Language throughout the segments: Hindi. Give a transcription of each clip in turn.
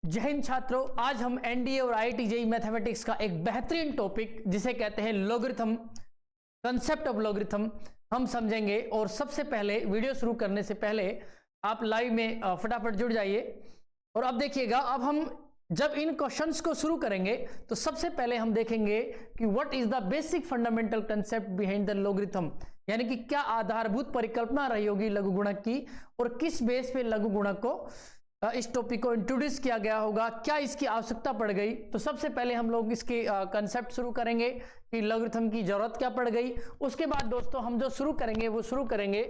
जय हिंद छात्रों, आज हम एनडीए और आईआईटी जेईई मैथमेटिक्स का एक बेहतरीन टॉपिक जिसे कहते हैं लॉगरिथम, कंसेप्ट ऑफ लॉगरिथम हम समझेंगे। और सबसे पहले वीडियो शुरू करने से पहले आप लाइव में फटाफट जुड़ जाइए। और अब देखिएगा, अब हम जब इन क्वेश्चंस को शुरू करेंगे तो सबसे पहले हम देखेंगे कि what is the basic fundamental concept behind the logarithm, यानी कि क्या आधारभूत परिकल्पना रही होगी लघुगुणक की और किस बेस पे लघुगुणक को इस टॉपिक को इंट्रोड्यूस किया गया होगा, क्या इसकी आवश्यकता पड़ गई। तो सबसे पहले हम लोग इसके कंसेप्ट शुरू करेंगे कि लॉगरिथम की जरूरत क्या पड़ गई। उसके बाद दोस्तों हम जो शुरू करेंगे वो शुरू करेंगे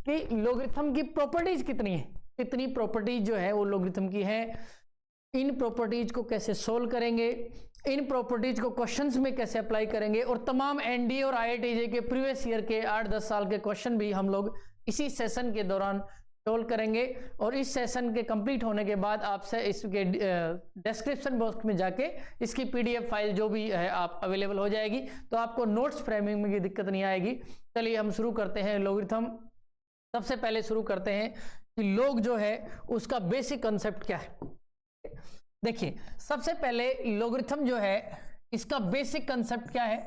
कि लॉगरिथम की प्रॉपर्टीज कितनी है, कितनी प्रॉपर्टीज जो है वो लॉगरिथम की है, इन प्रॉपर्टीज को कैसे सोल्व करेंगे, इन प्रॉपर्टीज को क्वेश्चंस में कैसे अप्लाई करेंगे, और तमाम एनडीए और आईआईटी जेईई के प्रीवियस ईयर के 8-10 साल के क्वेश्चन भी हम लोग इसी सेशन के दौरान सोल्व करेंगे। और इस सेशन के कंप्लीट होने के बाद आपसे इसके डिस्क्रिप्शन बॉक्स में जाके इसकी पीडीएफ फाइल जो भी है आप अवेलेबल हो जाएगी, तो आपको नोट्स फ्रेमिंग में की दिक्कत नहीं आएगी। चलिए हम शुरू करते हैं लॉगरिथम। सबसे पहले शुरू करते हैं कि लॉग जो है उसका बेसिक कंसेप्ट क्या है। देखिए, सबसे पहले लॉगरिथम जो है इसका बेसिक कंसेप्ट क्या है,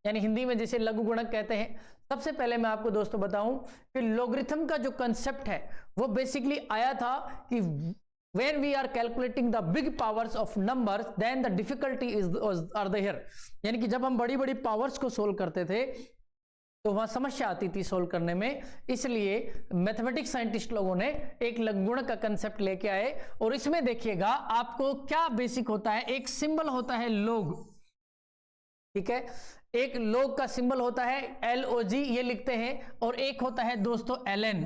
यानी हिंदी में जिसे लघुगुणक कहते हैं। सबसे पहले मैं आपको दोस्तों बताऊं कि लॉगरिथम का जो कंसेप्ट है वो बेसिकली आया था कि when we are calculating the big powers of numbers then the difficulty are there, यानी कि जब हम बड़ी बड़ी पावर्स को सोल्व करते थे तो वहां समस्या आती थी सोल्व करने में। इसलिए मैथमेटिक्स साइंटिस्ट लोगों ने एक लघुगुणक का कंसेप्ट लेके आए। और इसमें देखिएगा आपको क्या बेसिक होता है, एक सिंबल होता है लॉग, ठीक है, एक लॉग का सिंबल होता है LOG ये लिखते हैं, और एक होता है दोस्तों LN।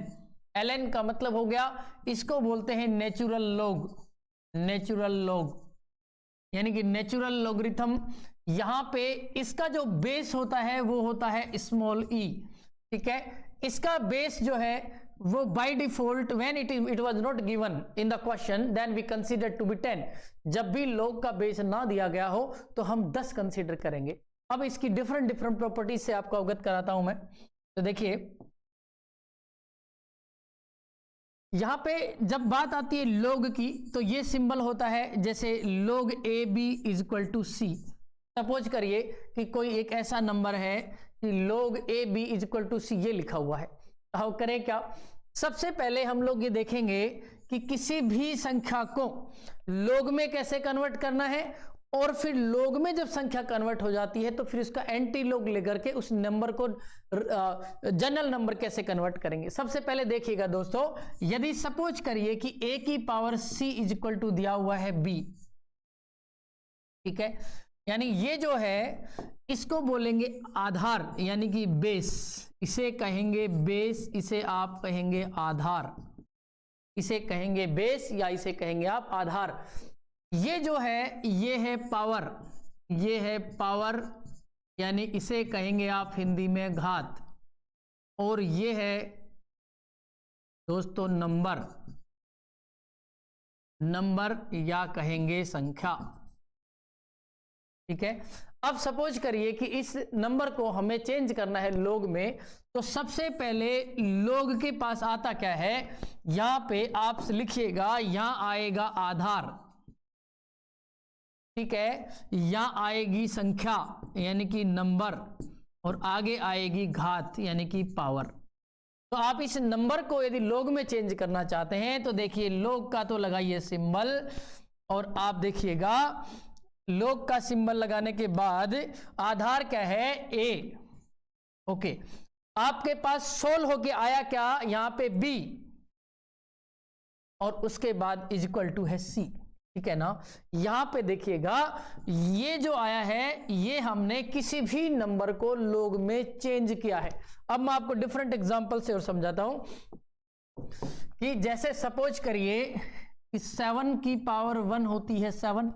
LN का मतलब हो गया, इसको बोलते हैं नेचुरल लॉग, नेचुरल लॉग यानी कि नेचुरल लॉगरिथम। यहां पे इसका जो बेस होता है वो होता है स्मॉल e, ठीक है। इसका बेस जो है वो by default when it was not given in the question then we consider to be 10। जब भी लॉग का बेस ना दिया गया हो तो हम 10 कंसीडर करेंगे। अब इसकी डिफरेंट डिफरेंट प्रॉपर्टीज से आपको अवगत कराता हूं मैं। तो देखिए, यहां पे जब बात आती है लॉग की तो ये सिंबल होता है जैसे log AB = C। सपोज करिए कि कोई एक ऐसा नंबर है कि log AB = C ये लिखा हुआ है। तो करें क्या, सबसे पहले हम लोग ये देखेंगे कि किसी भी संख्या को log में कैसे कन्वर्ट करना है, और फिर log में जब संख्या कन्वर्ट हो जाती है तो फिर उसका एंटी लॉग लेकर के उस नंबर को जनरल नंबर कैसे कन्वर्ट करेंगे। सबसे पहले देखिएगा दोस्तों, यदि सपोज करिए कि a की पावर c = दिया हुआ है b, ठीक है, यानी ये जो है इसको बोलेंगे आधार यानी कि बेस, इसे कहेंगे बेस, इसे आप कहेंगे आधार, इसे कहेंगे बेस या इसे कहेंगे आप आधार। ये जो है ये है पावर, ये है पावर यानी इसे कहेंगे आप हिंदी में घात, और ये है दोस्तों नंबर, नंबर या कहेंगे संख्या, ठीक है। अब सपोज करिए कि इस नंबर को हमें चेंज करना है लॉग में, तो सबसे पहले लॉग के पास आता क्या है, यहां पे आप लिखिएगा, यहां आएगा आधार, ठीक है, यहां आएगी संख्या यानी कि नंबर, और आगे आएगी घात यानी कि पावर। तो आप इस नंबर को यदि लॉग में चेंज करना चाहते हैं तो देखिए लॉग का तो लगाइए सिंबल, और आप देखिएगा लॉग का सिंबल लगाने के बाद आधार क्या है a, ओके। आपके पास सोल्व होके आया क्या, यहां पे b, और उसके बाद = है c, ठीक है ना। यहां पे देखिएगा ये जो आया है ये हमने किसी भी नंबर को लॉग में चेंज किया है। अब मैं आपको डिफरेंट एग्जांपल से और समझाता हूं कि जैसे सपोज करिए कि 7 की पावर 1 होती है 7,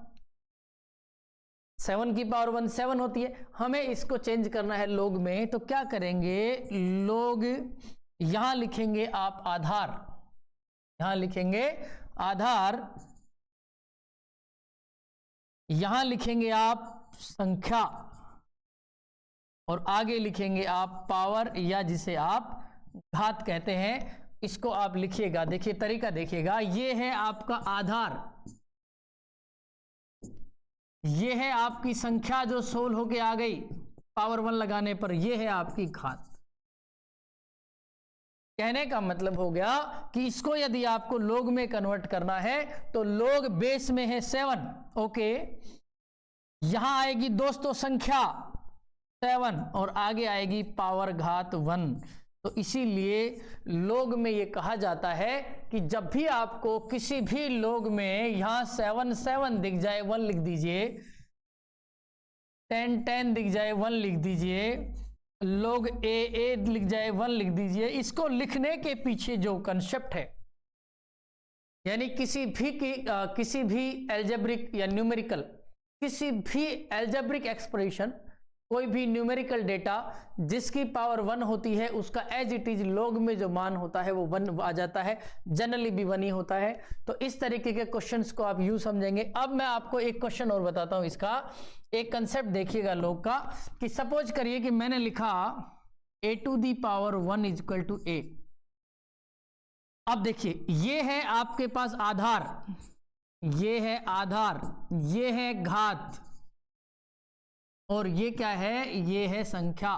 7 की पावर 1 7 होती है, हमें इसको चेंज करना है लॉग में। तो क्या करेंगे, लॉग यहां लिखेंगे आप आधार, यहां लिखेंगे आधार, यहां लिखेंगे आप संख्या, और आगे लिखेंगे आप पावर या जिसे आप घात कहते हैं। इसको आप लिखिएगा, देखिए तरीका देखिएगा, ये है आपका आधार, ये है आपकी संख्या जो सोल होके आ गई पावर 1 लगाने पर, ये है आपकी घात। कहने का मतलब हो गया कि इसको यदि आपको लोग में कन्वर्ट करना है तो लोग बेस में है 7, ओके, यहां आएगी दोस्तों संख्या 7 और आगे आएगी पावर घात 1। तो इसीलिए लोग में ये कहा जाता है कि जब भी आपको किसी भी लोग में यहां 7 7 दिख जाए 1 लिख दीजिए, 10 10 दिख जाए 1 लिख दीजिए, लोग ए लिख जाए 1 लिख दीजिए। इसको लिखने के पीछे जो कंसेप्ट है, यानी किसी भी एल्जेब्रिक या न्यूमेरिकल, किसी भी एल्जेब्रिक एक्सप्रेशन, कोई भी न्यूमेरिकल डेटा जिसकी पावर 1 होती है उसका एज इट इज लोग में जो मान होता है वो 1 आ जाता है, जनरली भी 1 ही होता है। तो इस तरीके के क्वेश्चंस को आप यूं समझेंगे। अब मैं आपको एक क्वेश्चन और बताता हूं, इसका एक कंसेप्ट देखिएगा लोग का, कि सपोज करिए कि मैंने लिखा a to the power 1 is equal to a। अब देखिए ये है आपके पास आधार, ये है आधार, ये है घात, और ये क्या है, ये है संख्या।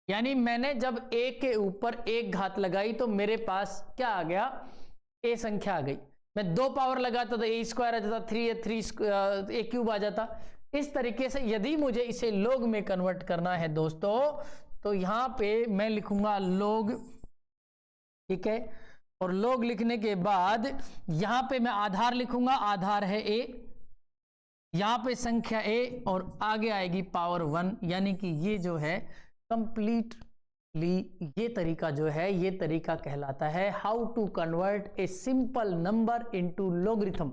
यानी मैंने जब a के ऊपर एक घात लगाई तो मेरे पास क्या आ गया, a संख्या आ गई। मैं 2 पावर लगाता तो a स्क्वायर आ जाता, 3 a क्यूब आ जाता। इस तरीके से यदि मुझे इसे लोग में कन्वर्ट करना है दोस्तों, तो यहां पे मैं लिखूंगा लोग, ठीक है, और लोग लिखने के बाद यहां पे मैं आधार लिखूंगा, आधार है a, यहां पे संख्या a और आगे आएगी पावर 1। यानी कि ये जो है कंप्लीटली ये तरीका जो है, ये तरीका कहलाता है how to convert a simple number into logarithm.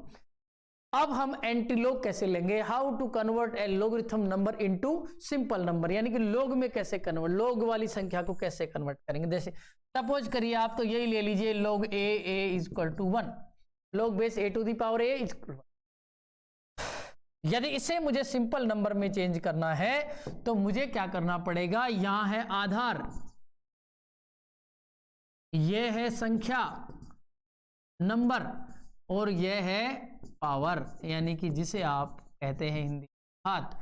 अब हम एंटीलॉग कैसे लेंगे, how to convert a logarithm number into simple number, यानी कि लोग में कैसे कन्वर्ट, लोग वाली संख्या को कैसे कन्वर्ट करेंगे। जैसे सपोज करिए आप तो यही ले लीजिए, लोग a is equal to 1, log base a to the power a is equal. यदि इसे मुझे सिंपल नंबर में चेंज करना है तो मुझे क्या करना पड़ेगा, यहां है आधार, यह है संख्या नंबर, और यह है पावर, यानी कि जिसे आप कहते हैं हिंदी घात।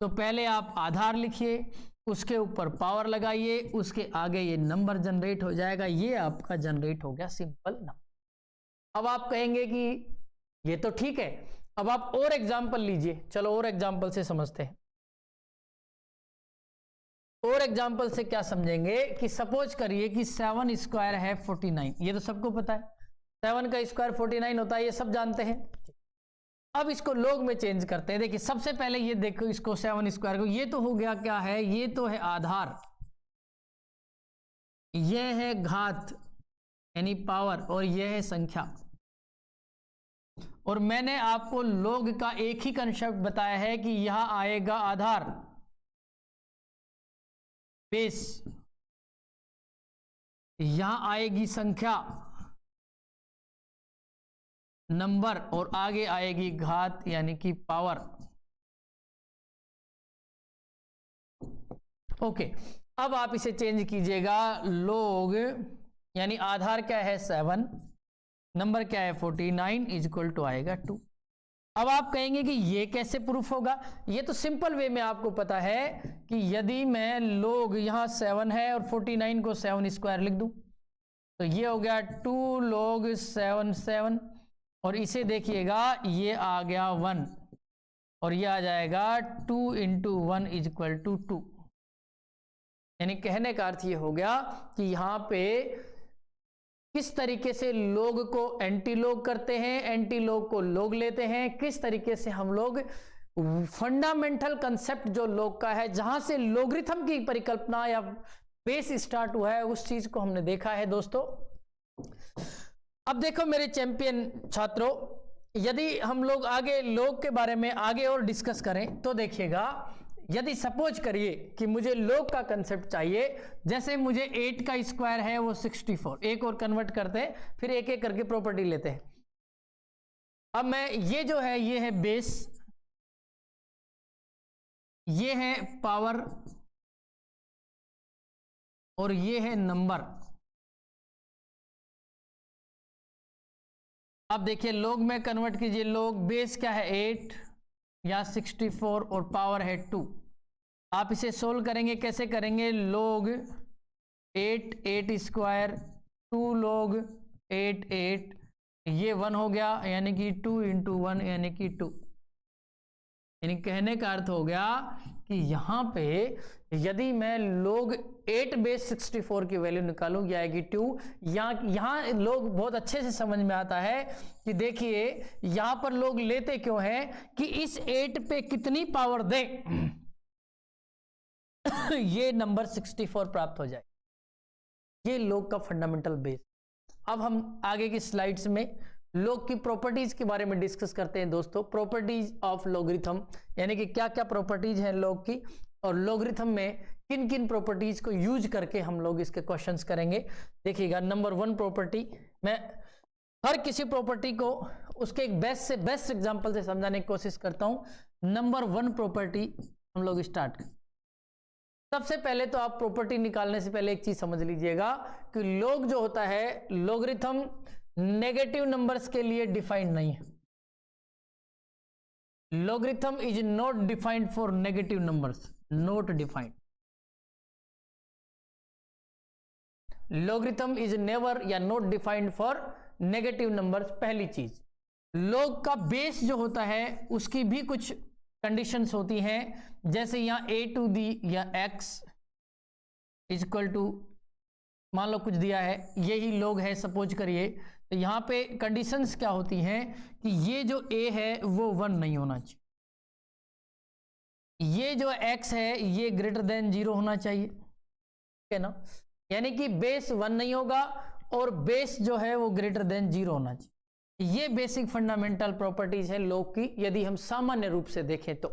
तो पहले आप आधार लिखिए, उसके ऊपर पावर लगाइए, उसके आगे ये नंबर जनरेट हो जाएगा, ये आपका जनरेट हो गया सिंपल नंबर। अब आप कहेंगे कि ये तो ठीक है, अब आप और एग्जाम्पल लीजिए। चलो और एग्जाम्पल से समझते हैं। और एग्जाम्पल से क्या समझेंगे कि सपोज करिए कि 7 स्क्वायर है 49, ये तो सबको पता है 7 का स्क्वायर 49 होता है, ये सब जानते हैं। अब इसको लोग में चेंज करते हैं। देखिए सबसे पहले ये देखो, इसको 7 स्क्वायर को, ये तो हो गया क्या है, ये तो है आधार, ये है घात यानी पावर, और ये है संख्या। और मैंने आपको लोग का एक ही कंसेप्ट बताया है कि यहां आएगा आधार बेस, यहां आएगी संख्या नंबर, और आगे आएगी घात यानी कि पावर। ओके, अब आप इसे चेंज कीजिएगा, लोग यानी आधार क्या है 7, नंबर क्या है 49 इज इक्वल टू आएगा 2। अब आप कहेंगे कि ये कैसे प्रूफ होगा, ये तो सिंपल वे में आपको पता है कि यदि मैं लोग यहां 7 है और 49 को 7 स्क्वायर लिख दूं तो ये हो गया 2 लोग 7 7, और इसे देखिएगा ये आ गया 1 और ये आ जाएगा 2 इंटू 1 इज इक्वल टू 2। यानी कहने का अर्थ ये हो गया कि यहां पे किस तरीके से लोग को एंटी लोग करते हैं, एंटी लोग को लोग लेते हैं, किस तरीके से हम लोग फंडामेंटल कंसेप्ट जो लोग का है, जहां से लोगरिथम की परिकल्पना या बेस स्टार्ट हुआ है, उस चीज को हमने देखा है दोस्तों। अब देखो मेरे चैंपियन छात्रों, यदि हम लोग आगे लोग के बारे में आगे और डिस्कस करें तो देखिएगा, यदि सपोज करिए कि मुझे लोग का कंसेप्ट चाहिए, जैसे मुझे 8 का स्क्वायर है वो 64, एक और कन्वर्ट करते हैं, फिर एक एक करके प्रॉपर्टी लेते हैं। अब मैं ये जो है ये है बेस, ये है पावर, और ये है नंबर। अब देखिए लोग में कन्वर्ट कीजिए, लोग बेस क्या है 8, या 64 और पावर है 2। आप इसे सोल्व करेंगे, कैसे करेंगे? log 8 8 स्क्वायर 2 log 8 8, ये 1 हो गया, यानी कि 2 इंटू 1 यानी कि 2। यानी कहने का अर्थ हो गया कि यहां पे यदि मैं log 8 बेस 64 की वैल्यू निकालूं, ये आएगी 2। यहां लोग बहुत अच्छे से समझ में आता है कि देखिए यहां पर लोग लेते क्यों हैं कि इस 8 पे कितनी पावर दें ये नंबर 64 प्राप्त हो जाए। ये log का फंडामेंटल बेस। अब हम आगे की स्लाइड्स में log की प्रॉपर्टीज के बारे में डिस्कस करते हैं दोस्तों। प्रॉपर्टीज ऑफ लॉगरिथम, यानी कि क्या क्या प्रॉपर्टीज हैं log की, और लॉगरिथम में किन किन प्रॉपर्टीज को यूज करके हम लोग इसके क्वेश्चंस करेंगे। देखिएगा, नंबर 1 प्रॉपर्टी, मैं हर किसी प्रॉपर्टी को उसके एक बेस्ट से बेस्ट एग्जांपल से समझाने की कोशिश करता हूं। नंबर 1 प्रॉपर्टी हम लोग स्टार्ट करें। सबसे पहले तो आप प्रॉपर्टी निकालने से पहले एक चीज समझ लीजिएगा कि log जो होता है, लॉगरिथम नेगेटिव नंबर्स के लिए डिफाइंड नहीं है। Logarithm is not defined for negative numbers, not defined. Logarithm is never या not defined for negative numbers. पहली चीज, log का बेस जो होता है उसकी भी कुछ कंडीशंस होती हैं, जैसे यहां a टू दी या x इक्वल टू, मान लो कुछ दिया है, यही log है सपोज करिए, तो यहां पे कंडीशंस क्या होती हैं कि ये जो a है वो 1 नहीं होना चाहिए, ये जो x है ये ग्रेटर देन 0 होना चाहिए, ठीक है ना। यानी कि बेस 1 नहीं होगा और बेस जो है वो ग्रेटर देन 0 होना चाहिए। ये बेसिक फंडामेंटल प्रॉपर्टीज है log की, यदि हम सामान्य रूप से देखें तो,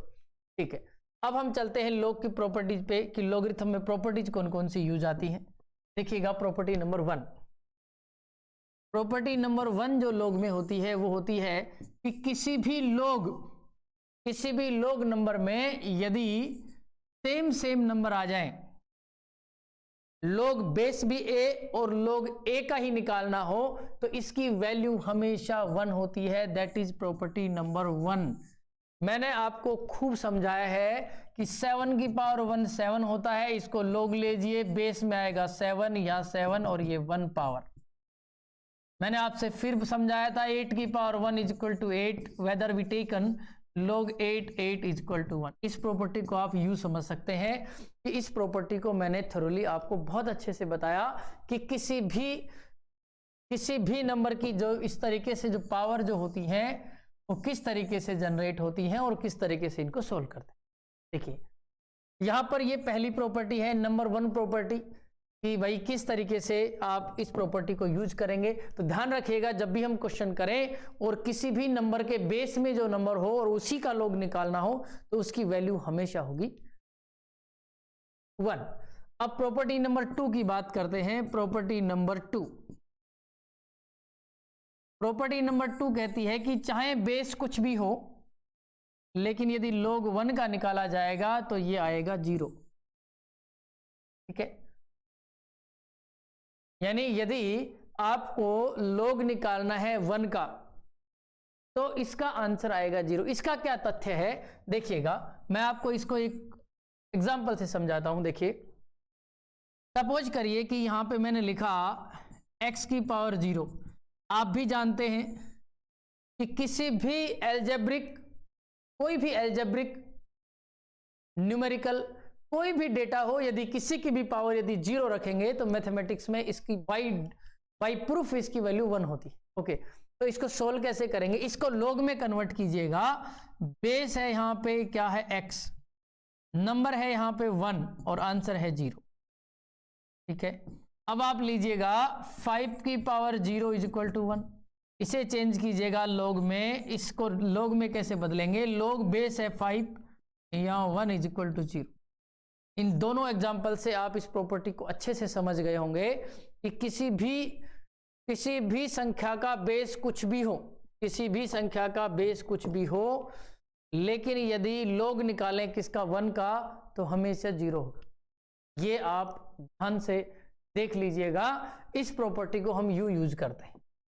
ठीक है। अब हम चलते हैं log की प्रॉपर्टीज पे कि लॉगरिथम में प्रॉपर्टीज कौन कौन सी यूज आती हैं। देखिएगा, प्रॉपर्टी नंबर 1, प्रॉपर्टी नंबर 1 जो log में होती है वो होती है कि किसी भी log नंबर में यदि सेम नंबर आ जाए, log बेस भी a और log a का ही निकालना हो, तो इसकी वैल्यू हमेशा 1 होती है। That is property number 1। मैंने आपको खूब समझाया है कि 7 की पावर 1 7 होता है, इसको log लीजिए, बेस में आएगा 7 या 7 और ये 1 पावर। मैंने आपसे फिर समझाया था 8 की power 1 is equal to 8, whether we taken log 8 8 is equal to 1। इस प्रॉपर्टी को आप यूं समझ सकते हैं कि इस प्रॉपर्टी को मैंने थोरली आपको बहुत अच्छे से बताया कि किसी भी नंबर की जो इस तरीके से जो पावर जो होती हैं वो किस तरीके से जनरेट होती हैं और किस तरीके से इनको सोल्व करते हैं। देखिए, यहां पर ये पहली प्रॉपर्टी है, नंबर 1 प्रॉपर्टी, कि भाई किस तरीके से आप इस प्रॉपर्टी को यूज करेंगे। तो ध्यान रखिएगा, जब भी हम क्वेश्चन करें और किसी भी नंबर के बेस में जो नंबर हो और उसी का log निकालना हो, तो उसकी वैल्यू हमेशा होगी 1। अब प्रॉपर्टी नंबर 2 की बात करते हैं। प्रॉपर्टी नंबर 2 कहती है कि चाहे बेस कुछ भी हो, लेकिन यदि log 1 का निकाला जाएगा तो ये आएगा 0, ठीक है। यानी यदि आपको log निकालना है 1 का, तो इसका आंसर आएगा 0। इसका क्या तथ्य है, देखिएगा, मैं आपको इसको एक एग्जांपल से समझाता हूं। देखिए, सपोज करिए कि यहां पे मैंने लिखा x की पावर 0। आप भी जानते हैं कि किसी भी कोई भी एल्जेब्रिक न्यूमेरिकल कोई भी डेटा हो, यदि किसी की भी पावर यदि 0 रखेंगे तो मैथमेटिक्स में इसकी बाई प्रूफ इसकी वैल्यू 1 होती है। ओके, तो इसको सोल्व कैसे करेंगे, इसको log में कन्वर्ट कीजिएगा। बेस है यहां पे क्या है x, नंबर है यहां पे 1 और आंसर है 0, ठीक है। अब आप लीजिएगा 5 की पावर 0 इज इक्वल टू 1, इसे चेंज कीजिएगा log में। इसको log में कैसे बदलेंगे, log बेस है 5, यहां 1 इज इक्वल टू 0। इन दोनों एग्जाम्पल से आप इस प्रॉपर्टी को अच्छे से समझ गए होंगे कि किसी भी संख्या का बेस कुछ भी हो, लेकिन यदि log निकालें किसका 1 का, तो हमेशा 0 होगा। ये आप ध्यान से देख लीजिएगा, इस प्रॉपर्टी को हम यूज करते हैं।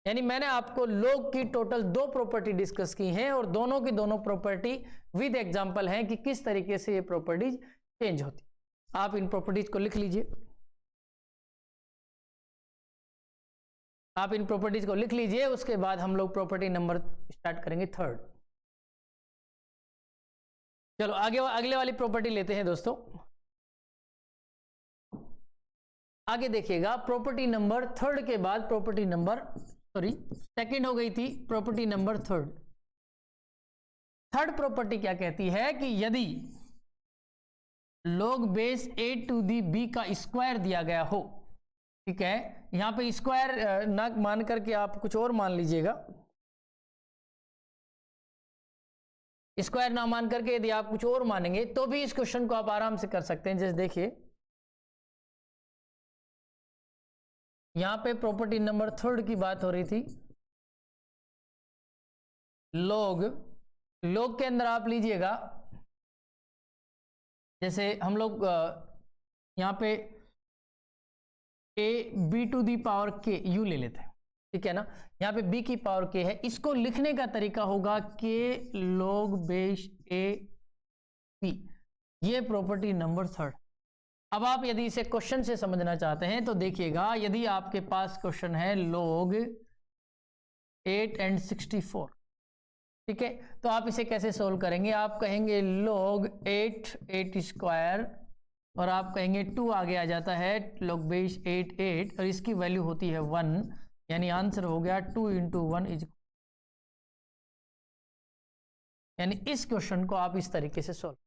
यानी मैंने आपको log की टोटल 2 प्रॉपर्टी डिस्कस की हैं और दोनों की दोनों प्रॉपर्टी विद एग्जांपल हैं कि किस तरीके से ये प्रॉपर्टीज चेंज होती। आप इन प्रॉपर्टीज को लिख लीजिए, आप इन प्रॉपर्टीज को लिख लीजिए। उसके बाद हम लोग प्रॉपर्टी नंबर स्टार्ट करेंगे 3rd। चलो आगे अगले वाली प्रॉपर्टी लेते हैं दोस्तों। आगे देखिएगा, प्रॉपर्टी नंबर 3rd के बाद प्रॉपर्टी नंबर सेकंड हो गई थी, property number 3rd। Third property क्या कहती है कि यदि log base a to the b का स्क्वायर दिया गया हो, ठीक है, यहां पे स्क्वायर ना मान करके आप कुछ और मान लीजिएगा, स्क्वायर ना मान करके यदि आप कुछ और मानेंगे तो भी इस क्वेश्चन को आप आराम से कर सकते हैं। जैसे देखिए यहां पे प्रॉपर्टी नंबर 3rd की बात हो रही थी। log के अंदर आप लीजिएगा, जैसे हम लोग यहां पे a b to the power k u ले लेते हैं, ठीक है ना। यहाँ पे b की पावर k है, इसको लिखने का तरीका होगा k log base a b। ये प्रॉपर्टी नंबर 3rd। अब आप यदि इसे क्वेश्चन से समझना चाहते हैं तो देखिएगा, यदि आपके पास क्वेश्चन है log 8 and 64, ठीक है, तो आप इसे कैसे सोल्व करेंगे। आप कहेंगे log 8 स्क्वायर और आप कहेंगे 2 आगे आ जाता है log बेस 8 और इसकी वैल्यू होती है 1, यानी आंसर हो गया 2 × 1 इज, यानी इस क्वेश्चन को आप इस तरीके से सोल्व।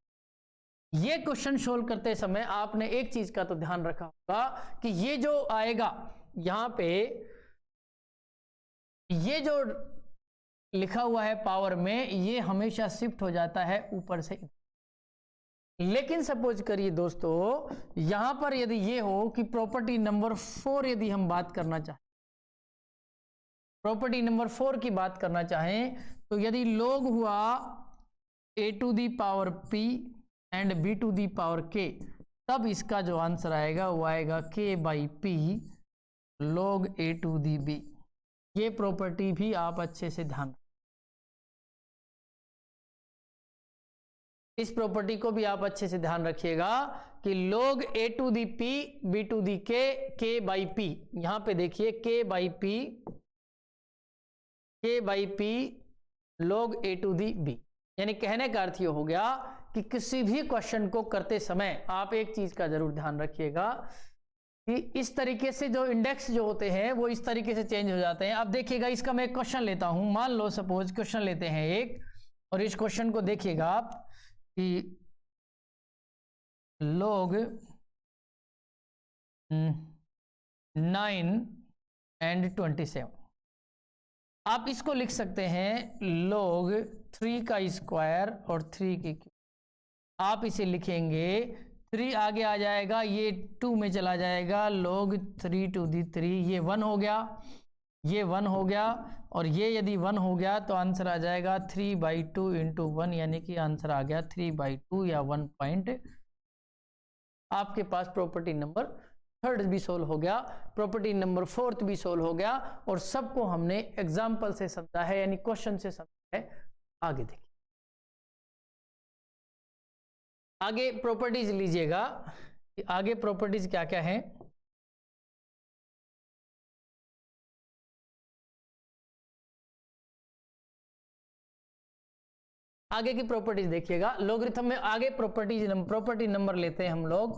ये क्वेश्चन सोल्व करते समय आपने एक चीज का तो ध्यान रखा होगा कि ये जो आएगा यहां पे, ये जो लिखा हुआ है पावर में, ये हमेशा शिफ्ट हो जाता है ऊपर से। लेकिन सपोज करिए दोस्तों, यहां पर यदि ये हो कि प्रॉपर्टी नंबर 4 यदि हम बात करना चाहें, प्रॉपर्टी नंबर 4 की बात करना चाहें, तो यदि log हुआ a to the power p and b to the power k, तब इसका जो आंसर आएगा वो आएगा k/p log a to the b। ये प्रॉपर्टी भी आप अच्छे से ध्यान, इस प्रॉपर्टी को भी आप अच्छे से ध्यान रखिएगा कि log a to the p b to the k/p। यहां पे देखिए k/p log a to the b। यानी कहने का अर्थ ये हो गया कि किसी भी क्वेश्चन को करते समय आप एक चीज का जरूर ध्यान रखिएगा कि इस तरीके से जो इंडेक्स जो होते हैं वो इस तरीके से चेंज हो जाते हैं। अब देखिएगा, इसका मैं एक क्वेश्चन लेता हूं, मान लो सपोज क्वेश्चन लेते हैं एक, और इस क्वेश्चन को देखिएगा आप कि log 9 and 27, आप इसको लिख सकते हैं log 3 का स्क्वायर और 3 की क्यूब। आप इसे लिखेंगे, 3 आगे आ जाएगा, ये 2 में चला जाएगा, log 3 टू दी 3, ये 1 हो गया, ये 1 हो गया, और ये यदि 1 हो गया तो आंसर आ जाएगा 3/2 × 1, यानी कि आंसर आ गया 3/2 या 1 पॉइंट। आपके पास प्रॉपर्टी नंबर 3rd भी सोल्व हो गया, प्रॉपर्टी नंबर 4th भी सोल्व हो गया, और सबको हमने एग्जाम्पल से समझा है, यानी क्वेश्चन से समझा है। आगे देखिए, आगे प्रॉपर्टीज लीजिएगा, आगे प्रॉपर्टीज क्या क्या है। आगे की प्रॉपर्टीज देखिएगा, लॉगरिथम में आगे प्रॉपर्टी नंबर लेते हैं हम लोग,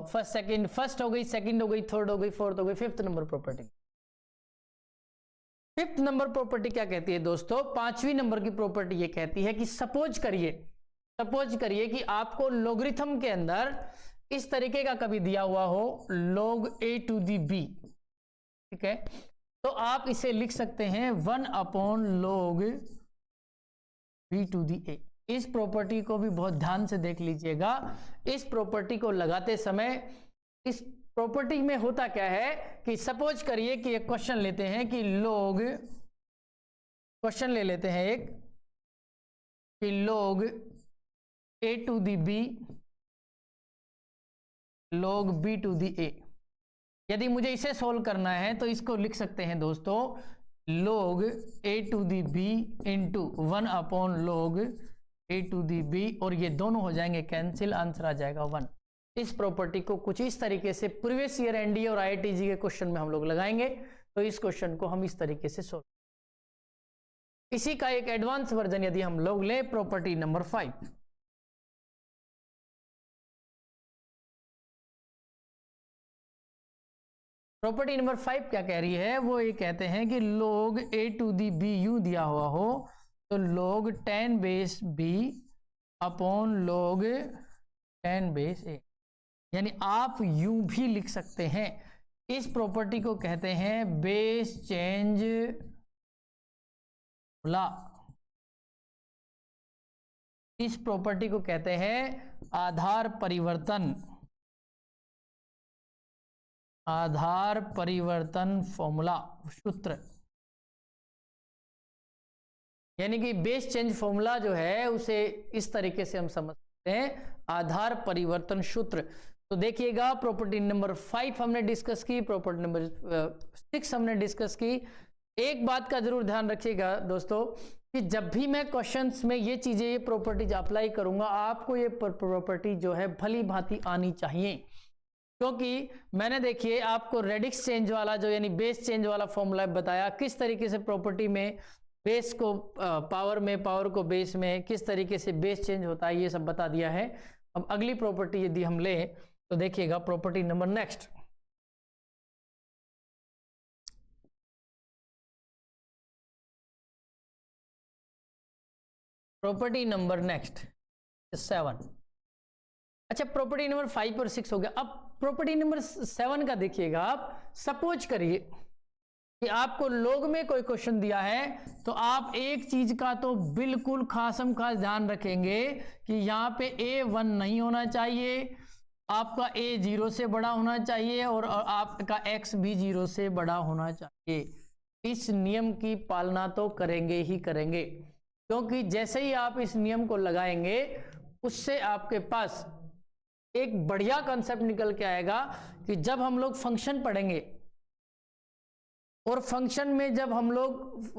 फर्स्ट हो गई, सेकंड हो गई, थर्ड हो गई, फोर्थ हो गई, 5th number property. 5th number property क्या कहती है दोस्तों, 5वीं नंबर की प्रॉपर्टी ये कहती है कि सपोज करिए कि आपको लॉगरिथम के अंदर इस तरीके का कभी दिया हुआ हो log a to the b, ठीक है, तो आप इसे लिख सकते हैं 1/log b to the a। इस प्रॉपर्टी को भी बहुत ध्यान से देख लीजिएगा। इस प्रॉपर्टी को लगाते समय, इस प्रॉपर्टी में होता क्या है कि सपोज करिए कि एक क्वेश्चन लेते हैं कि क्वेश्चन ले लेते हैं एक कि log a to the b log b to the a। यदि मुझे इसे सोल्व करना है तो इसको लिख सकते हैं दोस्तों log a to the b into 1/log a to the b, और ये दोनों हो जाएंगे कैंसिल, आंसर आ जाएगा 1। इस प्रॉपर्टी को कुछ इस तरीके से प्रीवियस ईयर एनडीए और आईआईटीजी के क्वेश्चन में हम लोग लगाएंगे। तो इस क्वेश्चन को हम इस तरीके से सोल्व, इसी का एक एडवांस वर्जन यदि हम लोग लें, प्रॉपर्टी नंबर 5। प्रॉपर्टी नंबर 5 क्या कह रही है, वो ये कहते हैं कि log a to the b यूं दिया हुआ हो तो log 10 base b upon log 10 base a, यानी आप यूं भी लिख सकते हैं। इस प्रॉपर्टी को कहते हैं बेस चेंज ला, इस प्रॉपर्टी को कहते हैं आधार परिवर्तन, आधार परिवर्तन फॉर्मूला, सूत्र। यानी कि बेस चेंज फॉर्मूला जो है उसे इस तरीके से हम समझ सकते हैं, आधार परिवर्तन सूत्र। तो देखिएगा प्रॉपर्टी नंबर 5 हमने डिस्कस की, प्रॉपर्टी नंबर 6 हमने डिस्कस की। एक बात का जरूर ध्यान रखिएगा दोस्तों कि जब भी मैं क्वेश्चंस में ये चीजें, ये प्रॉपर्टीज अप्लाई करूंगा, आपको ये प्रॉपर्टी जो है भली भांति आनी चाहिए, क्योंकि मैंने देखिए आपको रेडिक्स चेंज वाला जो यानी बेस चेंज वाला फॉर्मूला बताया, किस तरीके से प्रॉपर्टी में बेस को पावर में, पावर को बेस में, किस तरीके से बेस चेंज होता है, ये सब बता दिया है। अब अगली प्रॉपर्टी यदि हम लें तो देखिएगा property number next, property number next 7। अच्छा, प्रॉपर्टी नंबर 5 और 6 हो गया। अब प्रॉपर्टी नंबर 7 का देखिएगा आप। सपोज करिए कि आपको लोग में कोई क्वेश्चन दिया है, तो आप एक चीज का तो बिल्कुल खासम खास ध्यान रखेंगे कि यहाँ पे a 1 नहीं होना चाहिए, आपका a 0 से बड़ा होना चाहिए और आपका x भी 0 से बड़ा होना चाहिए। इस नियम की पालना तो करेंगे ही करेंगे, क्योंकि जैसे ही आप इस नियम को लगाएंगे उससे आपके पास एक बढ़िया कंसेप्ट निकल के आएगा कि जब हम लोग फंक्शन पढ़ेंगे और फंक्शन में जब हम लोग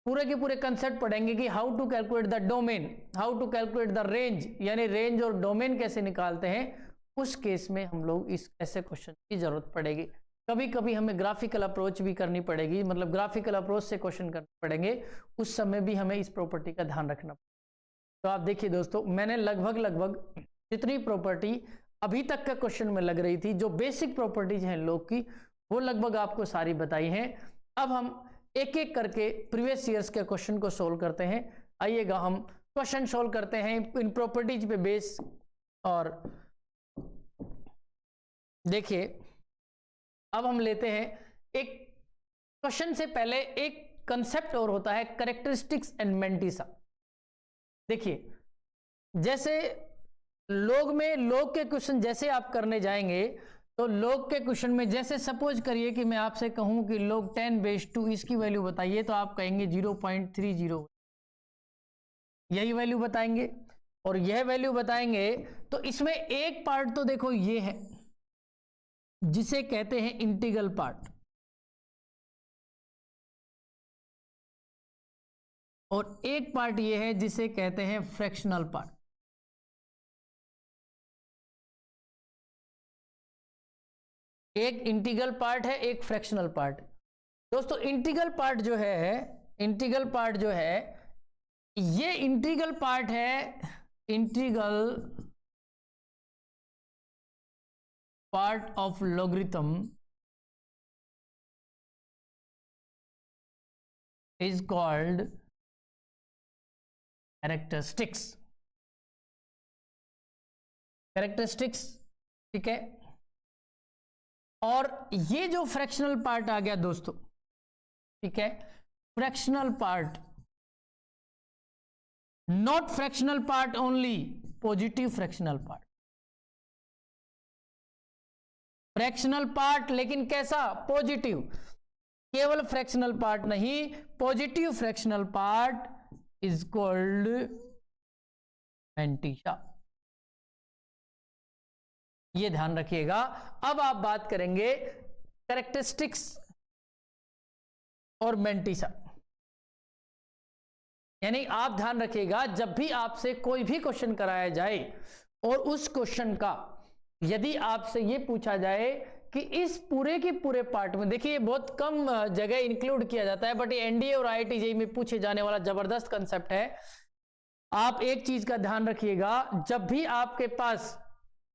पूरे के पूरे कंसेप्ट पढ़ेंगे कि how to calculate the domain, how to calculate the range, यानी रेंज और डोमेन कैसे निकालते हैं, उस केस में हम लोग इस ऐसे क्वेश्चन की जरूरत पड़ेगी। कभी कभी हमें ग्राफिकल अप्रोच भी करनी पड़ेगी, मतलब ग्राफिकल अप्रोच से क्वेश्चन करने पड़ेंगे, उस समय भी हमें इस प्रॉपर्टी का ध्यान रखना पड़ेगा। तो आप देखिए दोस्तों, मैंने लगभग जितनी प्रॉपर्टी अभी तक का क्वेश्चन में लग रही थी, जो बेसिक प्रॉपर्टीज हैं लोग की, वो लगभग आपको सारी बताई हैं। अब हम एक एक करके प्रीवियस ईयर्स के क्वेश्चन को सोल्व करते हैं। आइएगा हम क्वेश्चन सोल्व करते हैं इन प्रॉपर्टीज पे बेस। और देखिए अब हम लेते हैं एक क्वेश्चन से पहले एक कंसेप्ट और होता है कैरेक्टरिस्टिक्स एंड मेंटिसा। देखिए जैसे लोग में लोग के क्वेश्चन जैसे आप करने जाएंगे, तो लोग के क्वेश्चन में जैसे सपोज करिए कि मैं आपसे कहूं कि लोग 10⁻², इसकी वैल्यू बताइए, तो आप कहेंगे 0.30, यही वैल्यू बताएंगे और यह वैल्यू बताएंगे। तो इसमें एक पार्ट तो देखो ये है जिसे कहते हैं इंटीग्रल पार्ट, और एक पार्ट ये है जिसे कहते हैं फ्रैक्शनल पार्ट। एक इंटीग्रल पार्ट है, एक फ्रैक्शनल पार्ट। दोस्तों इंटीग्रल पार्ट जो है, इंटीग्रल पार्ट जो है, ये इंटीग्रल पार्ट है, integral part of logarithm is called characteristics. Characteristics, ठीक है। और ये जो फ्रैक्शनल पार्ट आ गया दोस्तों, ठीक है, fractional part, not fractional part only, positive fractional part. Fractional part लेकिन कैसा? पॉजिटिव। केवल फ्रैक्शनल पार्ट नहीं, positive fractional part is called mantissa. ये ध्यान रखिएगा। अब आप बात करेंगे कैरेक्टरिस्टिक्स और मेंटिसा। यानी आप ध्यान रखिएगा, जब भी आपसे कोई भी क्वेश्चन कराया जाए और उस क्वेश्चन का यदि आपसे ये पूछा जाए कि इस पूरे के पूरे पार्ट में, देखिए ये बहुत कम जगह इंक्लूड किया जाता है, बट ये एनडीए और आईआईटी जेईई में पूछे जाने वाला जबरदस्त कंसेप्ट है। आप एक चीज का ध्यान रखिएगा, जब भी आपके पास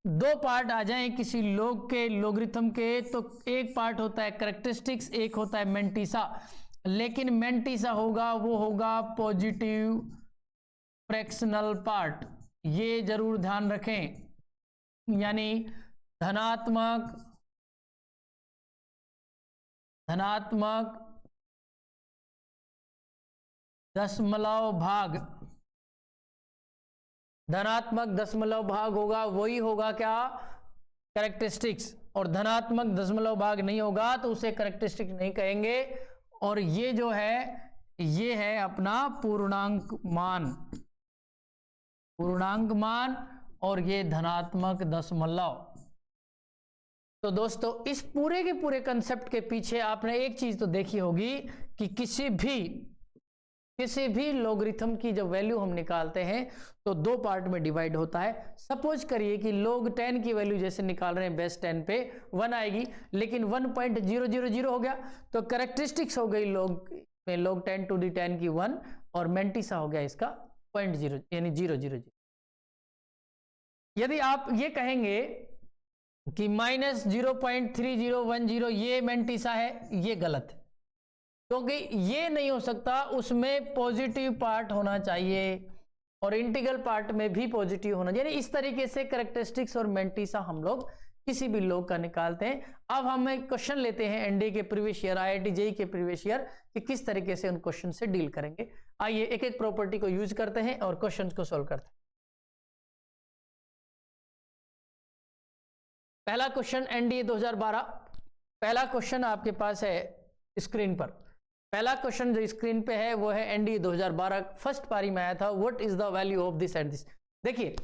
दो पार्ट आ जाएं किसी लोग के लोगरिथम के, तो एक पार्ट होता है कैरेक्टरिस्टिक्स, एक होता है मेंटिसा। लेकिन मेंटिसा होगा वो होगा पॉजिटिव फ्रैक्शनल पार्ट, ये जरूर ध्यान रखें। यानी धनात्मक दशमलव भाग, धनात्मक दशमलव भाग होगा, वही होगा क्या, कैरेक्टरिस्टिक्स। और धनात्मक दशमलव भाग नहीं होगा तो उसे कैरेक्टरिस्टिक्स नहीं कहेंगे। और ये जो है ये है अपना पूर्णांक मान, और ये धनात्मक दशमलव। तो दोस्तों इस पूरे के पूरे कंसेप्ट के पीछे आपने एक चीज तो देखी होगी कि किसी भी लोगरिथम की जब वैल्यू हम निकालते हैं तो दो पार्ट में डिवाइड होता है। सपोज करिए कि log 10 की वैल्यू जैसे निकाल रहे हैं बेस 10 पे 1 आएगी, लेकिन 1.000 हो गया तो कैरेक्टरिस्टिक्स हो गई log 10 to the 10 की 1, और मेंटिसा हो गया इसका 0.0 यानी 000। यदि आप ये कहेंगे कि -0.3010 ये मेंटिसा है, ये गलत है, क्योंकि ये नहीं हो सकता, उसमें पॉजिटिव पार्ट होना चाहिए और इंटीग्रल पार्ट में भी पॉजिटिव होना चाहिए। इस तरीके से कैरेक्टरिस्टिक्स और मेंटिसा हम लोग किसी भी लोग का निकालते हैं। अब हम एक क्वेश्चन लेते हैं एनडीए के प्रीवियस ईयर, आईआईटी जेईई के प्रीवियस ईयर, कि किस तरीके से उन क्वेश्चन से डील करेंगे। आइए एक एक प्रॉपर्टी को यूज करते हैं और क्वेश्चन को सोल्व करते हैं। पहला क्वेश्चन एनडीए 2012, पहला क्वेश्चन आपके पास है स्क्रीन पर। पहला क्वेश्चन जो स्क्रीन पे है वो है एनडीए 2012, फर्स्ट पारी में आया था, what is the value of this and this. देखिए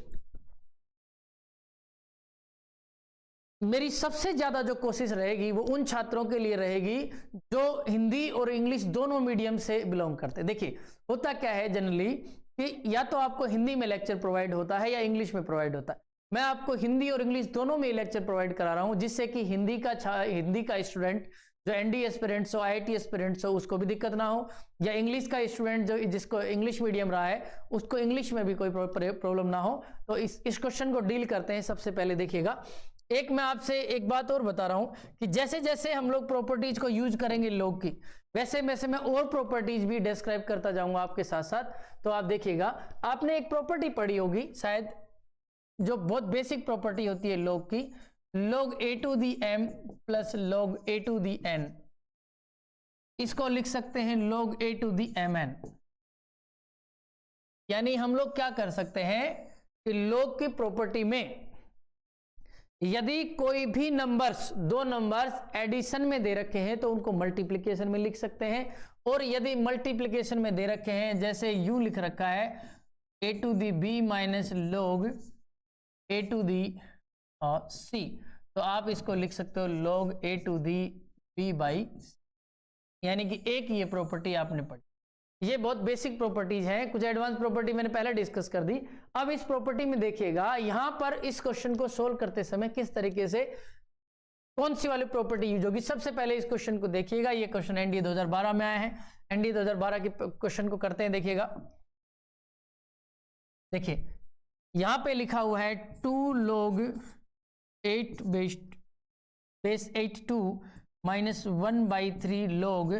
मेरी सबसे ज्यादा जो कोशिश रहेगी वो उन छात्रों के लिए रहेगी जो हिंदी और इंग्लिश दोनों मीडियम से बिलोंग करते हैं। देखिए होता क्या है जनरली कि या तो आपको हिंदी में लेक्चर प्रोवाइड होता है या इंग्लिश में प्रोवाइड होता है। मैं आपको हिंदी और इंग्लिश दोनों में लेक्चर प्रोवाइड करा रहा हूं, जिससे कि हिंदी का स्टूडेंट जो एनडीए एस्पिरेंट्स हो, आईआईटी एस्पिरेंट्स हो, उसको भी दिक्कत ना हो, या इंग्लिश का स्टूडेंट जो जिसको इंग्लिश मीडियम रहा है उसको इंग्लिश में भी कोई प्रॉब्लम ना हो। तो इस क्वेश्चन को डील करते हैं। सबसे पहले देखिएगा, एक मैं आपसे एक बात और बता रहा हूं कि जैसे जैसे हम लोग प्रॉपर्टीज को यूज करेंगे लोग की, वैसे वैसे मैं और प्रॉपर्टीज भी डिस्क्राइब करता जाऊंगा आपके साथ साथ। तो आप देखिएगा, आपने एक प्रॉपर्टी पढ़ी होगी शायद, जो बहुत बेसिक प्रॉपर्टी होती है लोग की, log a to the m plus log a to the n, इसको लिख सकते हैं log a to the mn। यानी हम लोग क्या कर सकते हैं कि log की प्रॉपर्टी में यदि कोई भी नंबर्स, दो नंबर्स एडिशन में दे रखे हैं तो उनको मल्टीप्लिकेशन में लिख सकते हैं, और यदि मल्टीप्लिकेशन में दे रखे हैं जैसे यूं लिख रखा है a to the b minus log a to the c, तो आप इसको लिख सकते हो log a to the b by, यानी कि एक ये प्रॉपर्टी आपने पढ़ी। ये बहुत बेसिक प्रॉपर्टीज हैं, कुछ एडवांस प्रॉपर्टी मैंने पहले डिस्कस कर दी। अब इस प्रॉपर्टी में देखिएगा, यहां पर इस क्वेश्चन को सोल्व करते समय किस तरीके से कौन सी वाली प्रॉपर्टी यूज होगी। सबसे पहले इस क्वेश्चन को देखिएगा, ये क्वेश्चन एनडीए 2012 में आया है। एनडीए 2012 के क्वेश्चन को करते हैं। देखिएगा, देखिए यहां पे लिखा हुआ है 2 log 8 बेस 82 माइनस 1/3 log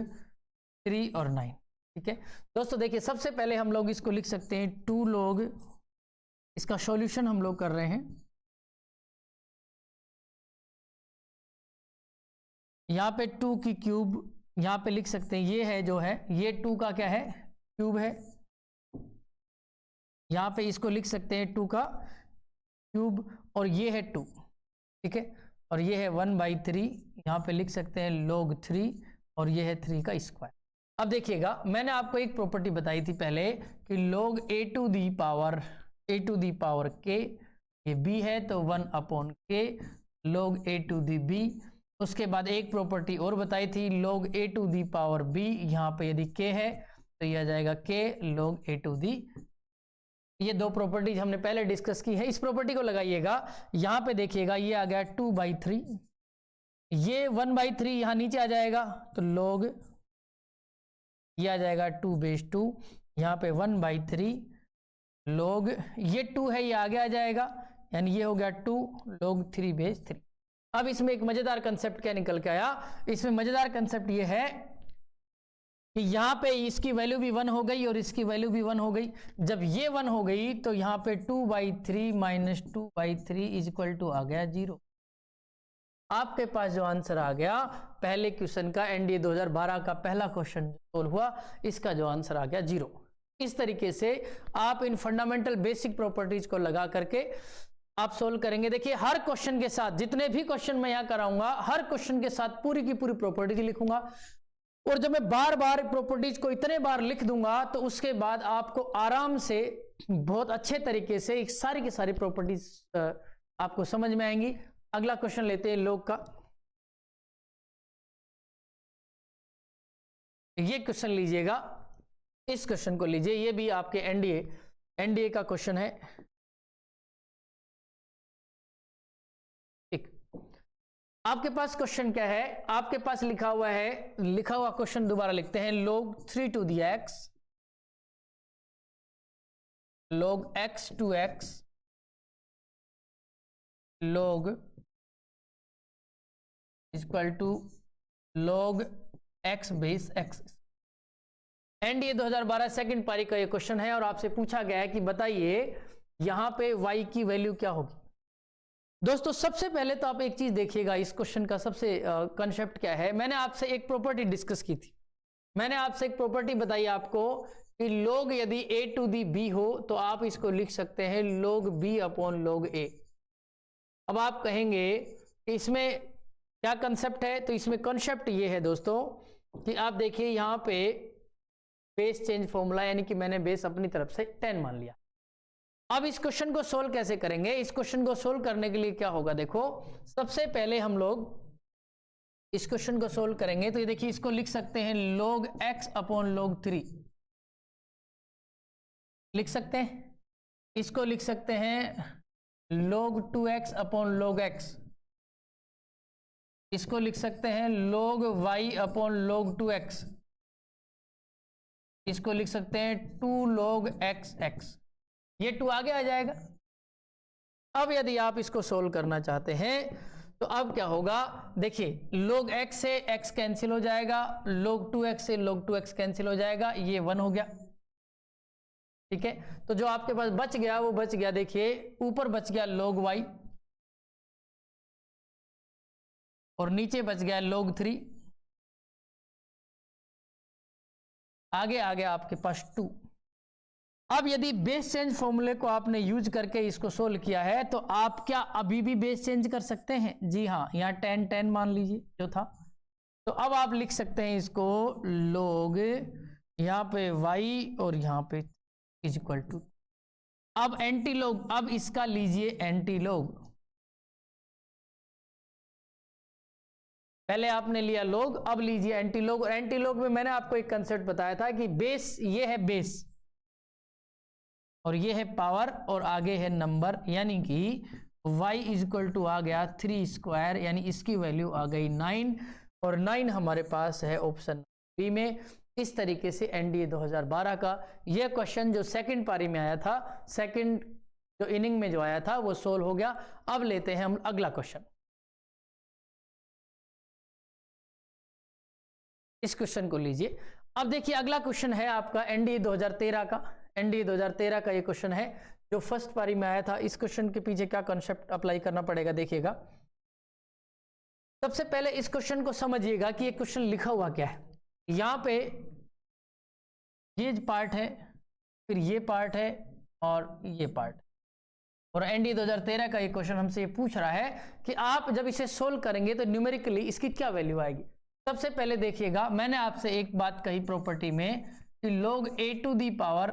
3 और 9। ठीक है दोस्तों, देखिए सबसे पहले हम लोग इसको लिख सकते हैं 2 log, इसका सॉल्यूशन हम लोग कर रहे हैं। यहाँ पे 2 की क्यूब यहाँ पे लिख सकते हैं, ये है जो है ये 2 का क्या है, क्यूब है। यहाँ पे इसको लिख सकते हैं 2 का क्यूब, और ये है 2, ठीक है, और ये है 1/3, यहाँ पे लिख सकते हैं log 3, और ये है 3 का स्क्वायर। अब देखिएगा, मैंने आपको एक प्रॉपर्टी बताई थी पहले कि log a to the power k, ये b है तो 1/k log a to the b, उसके बाद एक प्रॉपर्टी और बताई थी log a to the power b, यहाँ पे यदि k है तो यह आ जाएगा k log a to the. ये दो प्रॉपर्टीज हमने पहले डिस्कस की है। इस प्रॉपर्टी को लगाइएगा, यहाँ पे देखिएगा ये आ गया 2/3, ये 1/3 यहाँ नीचे आ जाएगा तो log ये आ जाएगा 2/2, यहाँ पे 1/3 log ये 2 है ये आगे आ जाएगा, यानी ये हो गया 2 log 3/3। अब इसमें एक मजेदार कंसेप्ट क्या निकल के आया, इसमें मजेदार कंसेप्ट ये है कि यहाँ पे इसकी वैल्यू भी 1 हो गई और इसकी वैल्यू भी 1 हो गई। जब ये 1 हो गई तो यहाँ पे 2/3 माइनस 2/3 इज इक्वल टू आ गया 0। आपके पास जो आंसर आ गया पहले क्वेश्चन का, एनडीए 2012 का पहला क्वेश्चन सोल्व हुआ, इसका जो आंसर आ गया 0। इस तरीके से आप इन फंडामेंटल बेसिक प्रॉपर्टीज को लगा करके आप सोल्व करेंगे। देखिए हर क्वेश्चन के साथ, जितने भी क्वेश्चन मैं यहाँ कराऊंगा, हर क्वेश्चन के साथ पूरी की पूरी प्रॉपर्टीज लिखूंगा, और जब मैं बार बार प्रॉपर्टीज को इतने बार लिख दूंगा तो उसके बाद आपको आराम से बहुत अच्छे तरीके से सारी की सारी प्रॉपर्टीज आपको समझ में आएंगी। अगला क्वेश्चन लेते हैं लोग का। ये क्वेश्चन लीजिएगा, इस क्वेश्चन को लीजिए, ये भी आपके एनडीए का क्वेश्चन है। ठीक, आपके पास क्वेश्चन क्या है, आपके पास लिखा हुआ क्वेश्चन दोबारा लिखते हैं। log 3 to the x log x to x log equal to log x base x। NDA 2012 second पारी का ये क्वेश्चन है और आपसे पूछा गया है कि बताइए यहां पे y की वैल्यू क्या होगी। दोस्तों सबसे पहले तो आप एक चीज देखिएगा, इस क्वेश्चन का सबसे कंसेप्ट क्या है। मैंने आपसे एक प्रॉपर्टी डिस्कस की थी, मैंने आपसे एक प्रॉपर्टी बताई आपको कि log यदि a टू दी b हो तो आप इसको लिख सकते हैं log b upon log a। अब आप कहेंगे कि इसमें क्या कंसेप्ट है, तो इसमें कंसेप्ट ये है दोस्तों कि आप देखिए यहाँ पे बेस चेंज फॉर्मूला, यानी कि मैंने बेस अपनी तरफ से 10 मान लिया। अब इस क्वेश्चन को सोल्व कैसे करेंगे, इस क्वेश्चन को सोल्व करने के लिए क्या होगा, देखो सबसे पहले हम लोग इस क्वेश्चन को सोल्व करेंगे तो ये देखिए इसको लिख सकते हैं log x अपॉन log 3 लिख सकते हैं, इसको लिख सकते हैं log 2x upon log x, इसको लिख सकते हैं log y upon log 2x, इसको लिख सकते हैं 2 log x, ये 2 आगे आ जाएगा। अब यदि आप इसको सोल्व करना चाहते हैं तो अब क्या होगा, देखिए log x से x कैंसिल हो जाएगा, log 2x से log 2x कैंसिल हो जाएगा, ये 1 हो गया। ठीक है, तो जो आपके पास बच गया वो बच गया, देखिए ऊपर बच गया log y और नीचे बच गया log 3, आगे आ गया आपके पास 2। अब यदि बेस चेंज फॉर्मूले को आपने यूज करके इसको सोल्व किया है तो आप क्या अभी भी बेस चेंज कर सकते हैं, जी हाँ, यहाँ 10 मान लीजिए जो था, तो अब आप लिख सकते हैं इसको log यहाँ पे y और यहाँ पे इज इक्वल टू, अब एंटी लॉग, अब इसका लीजिए एंटी लॉग, पहले आपने लिया log, अब लीजिए एंटी लॉग। और एंटी लॉग में मैंने आपको एक कंसेप्ट बताया था कि बेस ये है बेस और ये है पावर और आगे है नंबर, यानी कि y इज इक्वल टू आ गया 3 स्क्वायर, यानी इसकी वैल्यू आ गई 9 और 9 हमारे पास है ऑप्शन बी में। इस तरीके से एनडीए 2012 का यह क्वेश्चन जो सेकंड पारी में आया था, सेकंड जो इनिंग में जो आया था वो सोल्व हो गया। अब लेते हैं हम अगला क्वेश्चन। इस क्वेश्चन को लीजिए, अब देखिए अगला क्वेश्चन है आपका एनडीए 2013 का। एनडीए 2013 का ये क्वेश्चन है जो फर्स्ट पारी में आया था। इस क्वेश्चन के पीछे क्या कॉन्सेप्ट अप्लाई करना पड़ेगा देखिएगा। सबसे पहले इस क्वेश्चन को समझिएगा कि ये क्वेश्चन लिखा हुआ क्या है। यहाँ पे ये पार्ट है, फिर ये पार्ट है और ये पार्ट, और एनडीए 2013 का ये क्वेश्चन हमसे ये पूछ रहा है कि आप जब इसे सोल्व करेंगे तो न्यूमेरिकली इसकी क्या वैल्यू आएगी। सबसे पहले देखिएगा, मैंने आपसे एक बात कही प्रॉपर्टी में कि log a to the power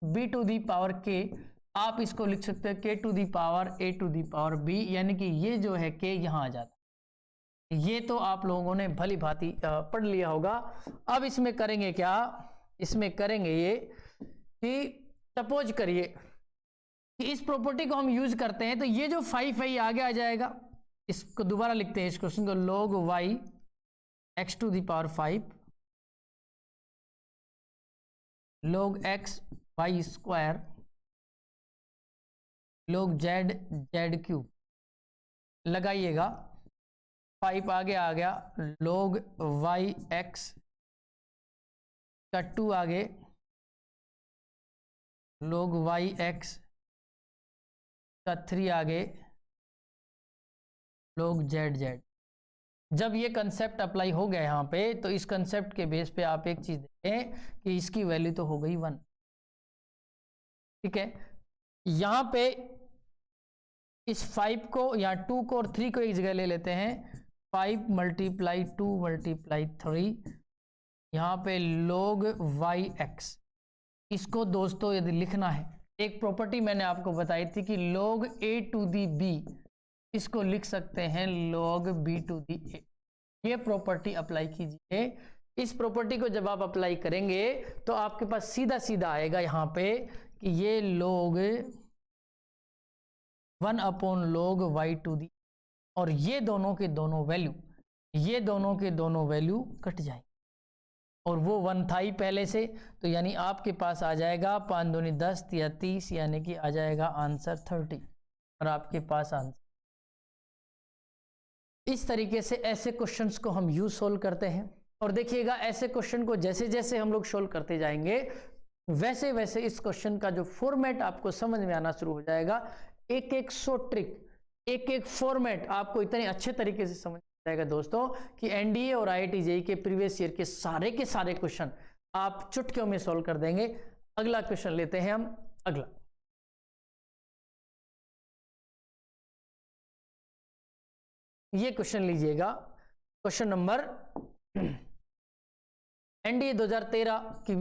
b to the power k, आप इसको लिख सकते हैं k to the power a to the power b, यानी कि ये जो है k यहाँ आ जाता है। ये तो आप लोगों ने भली भांति पढ़ लिया होगा। अब इसमें करेंगे क्या, इसमें करेंगे ये कि सपोज करिए कि इस प्रॉपर्टी को हम यूज करते हैं, तो ये जो 5 है ये आगे आ जाएगा। इसको दोबारा लिखते हैं इस क्वेश्चन को, log y x to the power 5 log x y square log z z cube. लगाइएगा, 5 आगे आ गया, log y x का 2 आगे log y x का 3 आगे log z z। जब ये कंसेप्ट अप्लाई हो गया यहाँ पे, तो इस कंसेप्ट के बेस पे आप एक चीज देखें कि इसकी वैल्यू तो हो गई 1। ठीक है, यहाँ पे इस 5 को या 2 को और 3 को एक जगह ले लेते हैं। 5 मल्टीप्लाई 2 मल्टीप्लाई 3, यहाँ पे log y x। इसको दोस्तों यदि लिखना है, एक प्रॉपर्टी मैंने आपको बताई थी कि log a to the b, इसको लिख सकते हैं log b to the a। ये प्रॉपर्टी अप्लाई कीजिए। इस प्रॉपर्टी को जब आप अप्लाई करेंगे तो आपके पास सीधा सीधा आएगा यहाँ पे कि ये log 1 upon log y to the, और ये दोनों के दोनों वैल्यू, ये दोनों के दोनों वैल्यू कट जाएंगे, और वो 1 था ही पहले से, तो यानी आपके पास आ जाएगा 5 दूनी 10 या 30, यानी कि आ जाएगा आंसर 30, और आपके पास आंसर। इस तरीके से ऐसे क्वेश्चंस को हम यूज सोल्व करते हैं। और देखिएगा, ऐसे क्वेश्चन को जैसे जैसे हम लोग सोल्व करते जाएंगे, वैसे वैसे इस क्वेश्चन का जो फॉर्मेट आपको समझ में आना शुरू हो जाएगा। एक एक सो ट्रिक, एक एक फॉर्मेट आपको इतने अच्छे तरीके से समझ जाएगा दोस्तों कि एनडीए और आईआईटी जेईई के प्रीवियस ईयर के सारे क्वेश्चन आप चुटकियों में सोल्व कर देंगे। अगला क्वेश्चन लेते हैं हम। अगला ये क्वेश्चन लीजिएगा, क्वेश्चन नंबर एनडीए 2013 की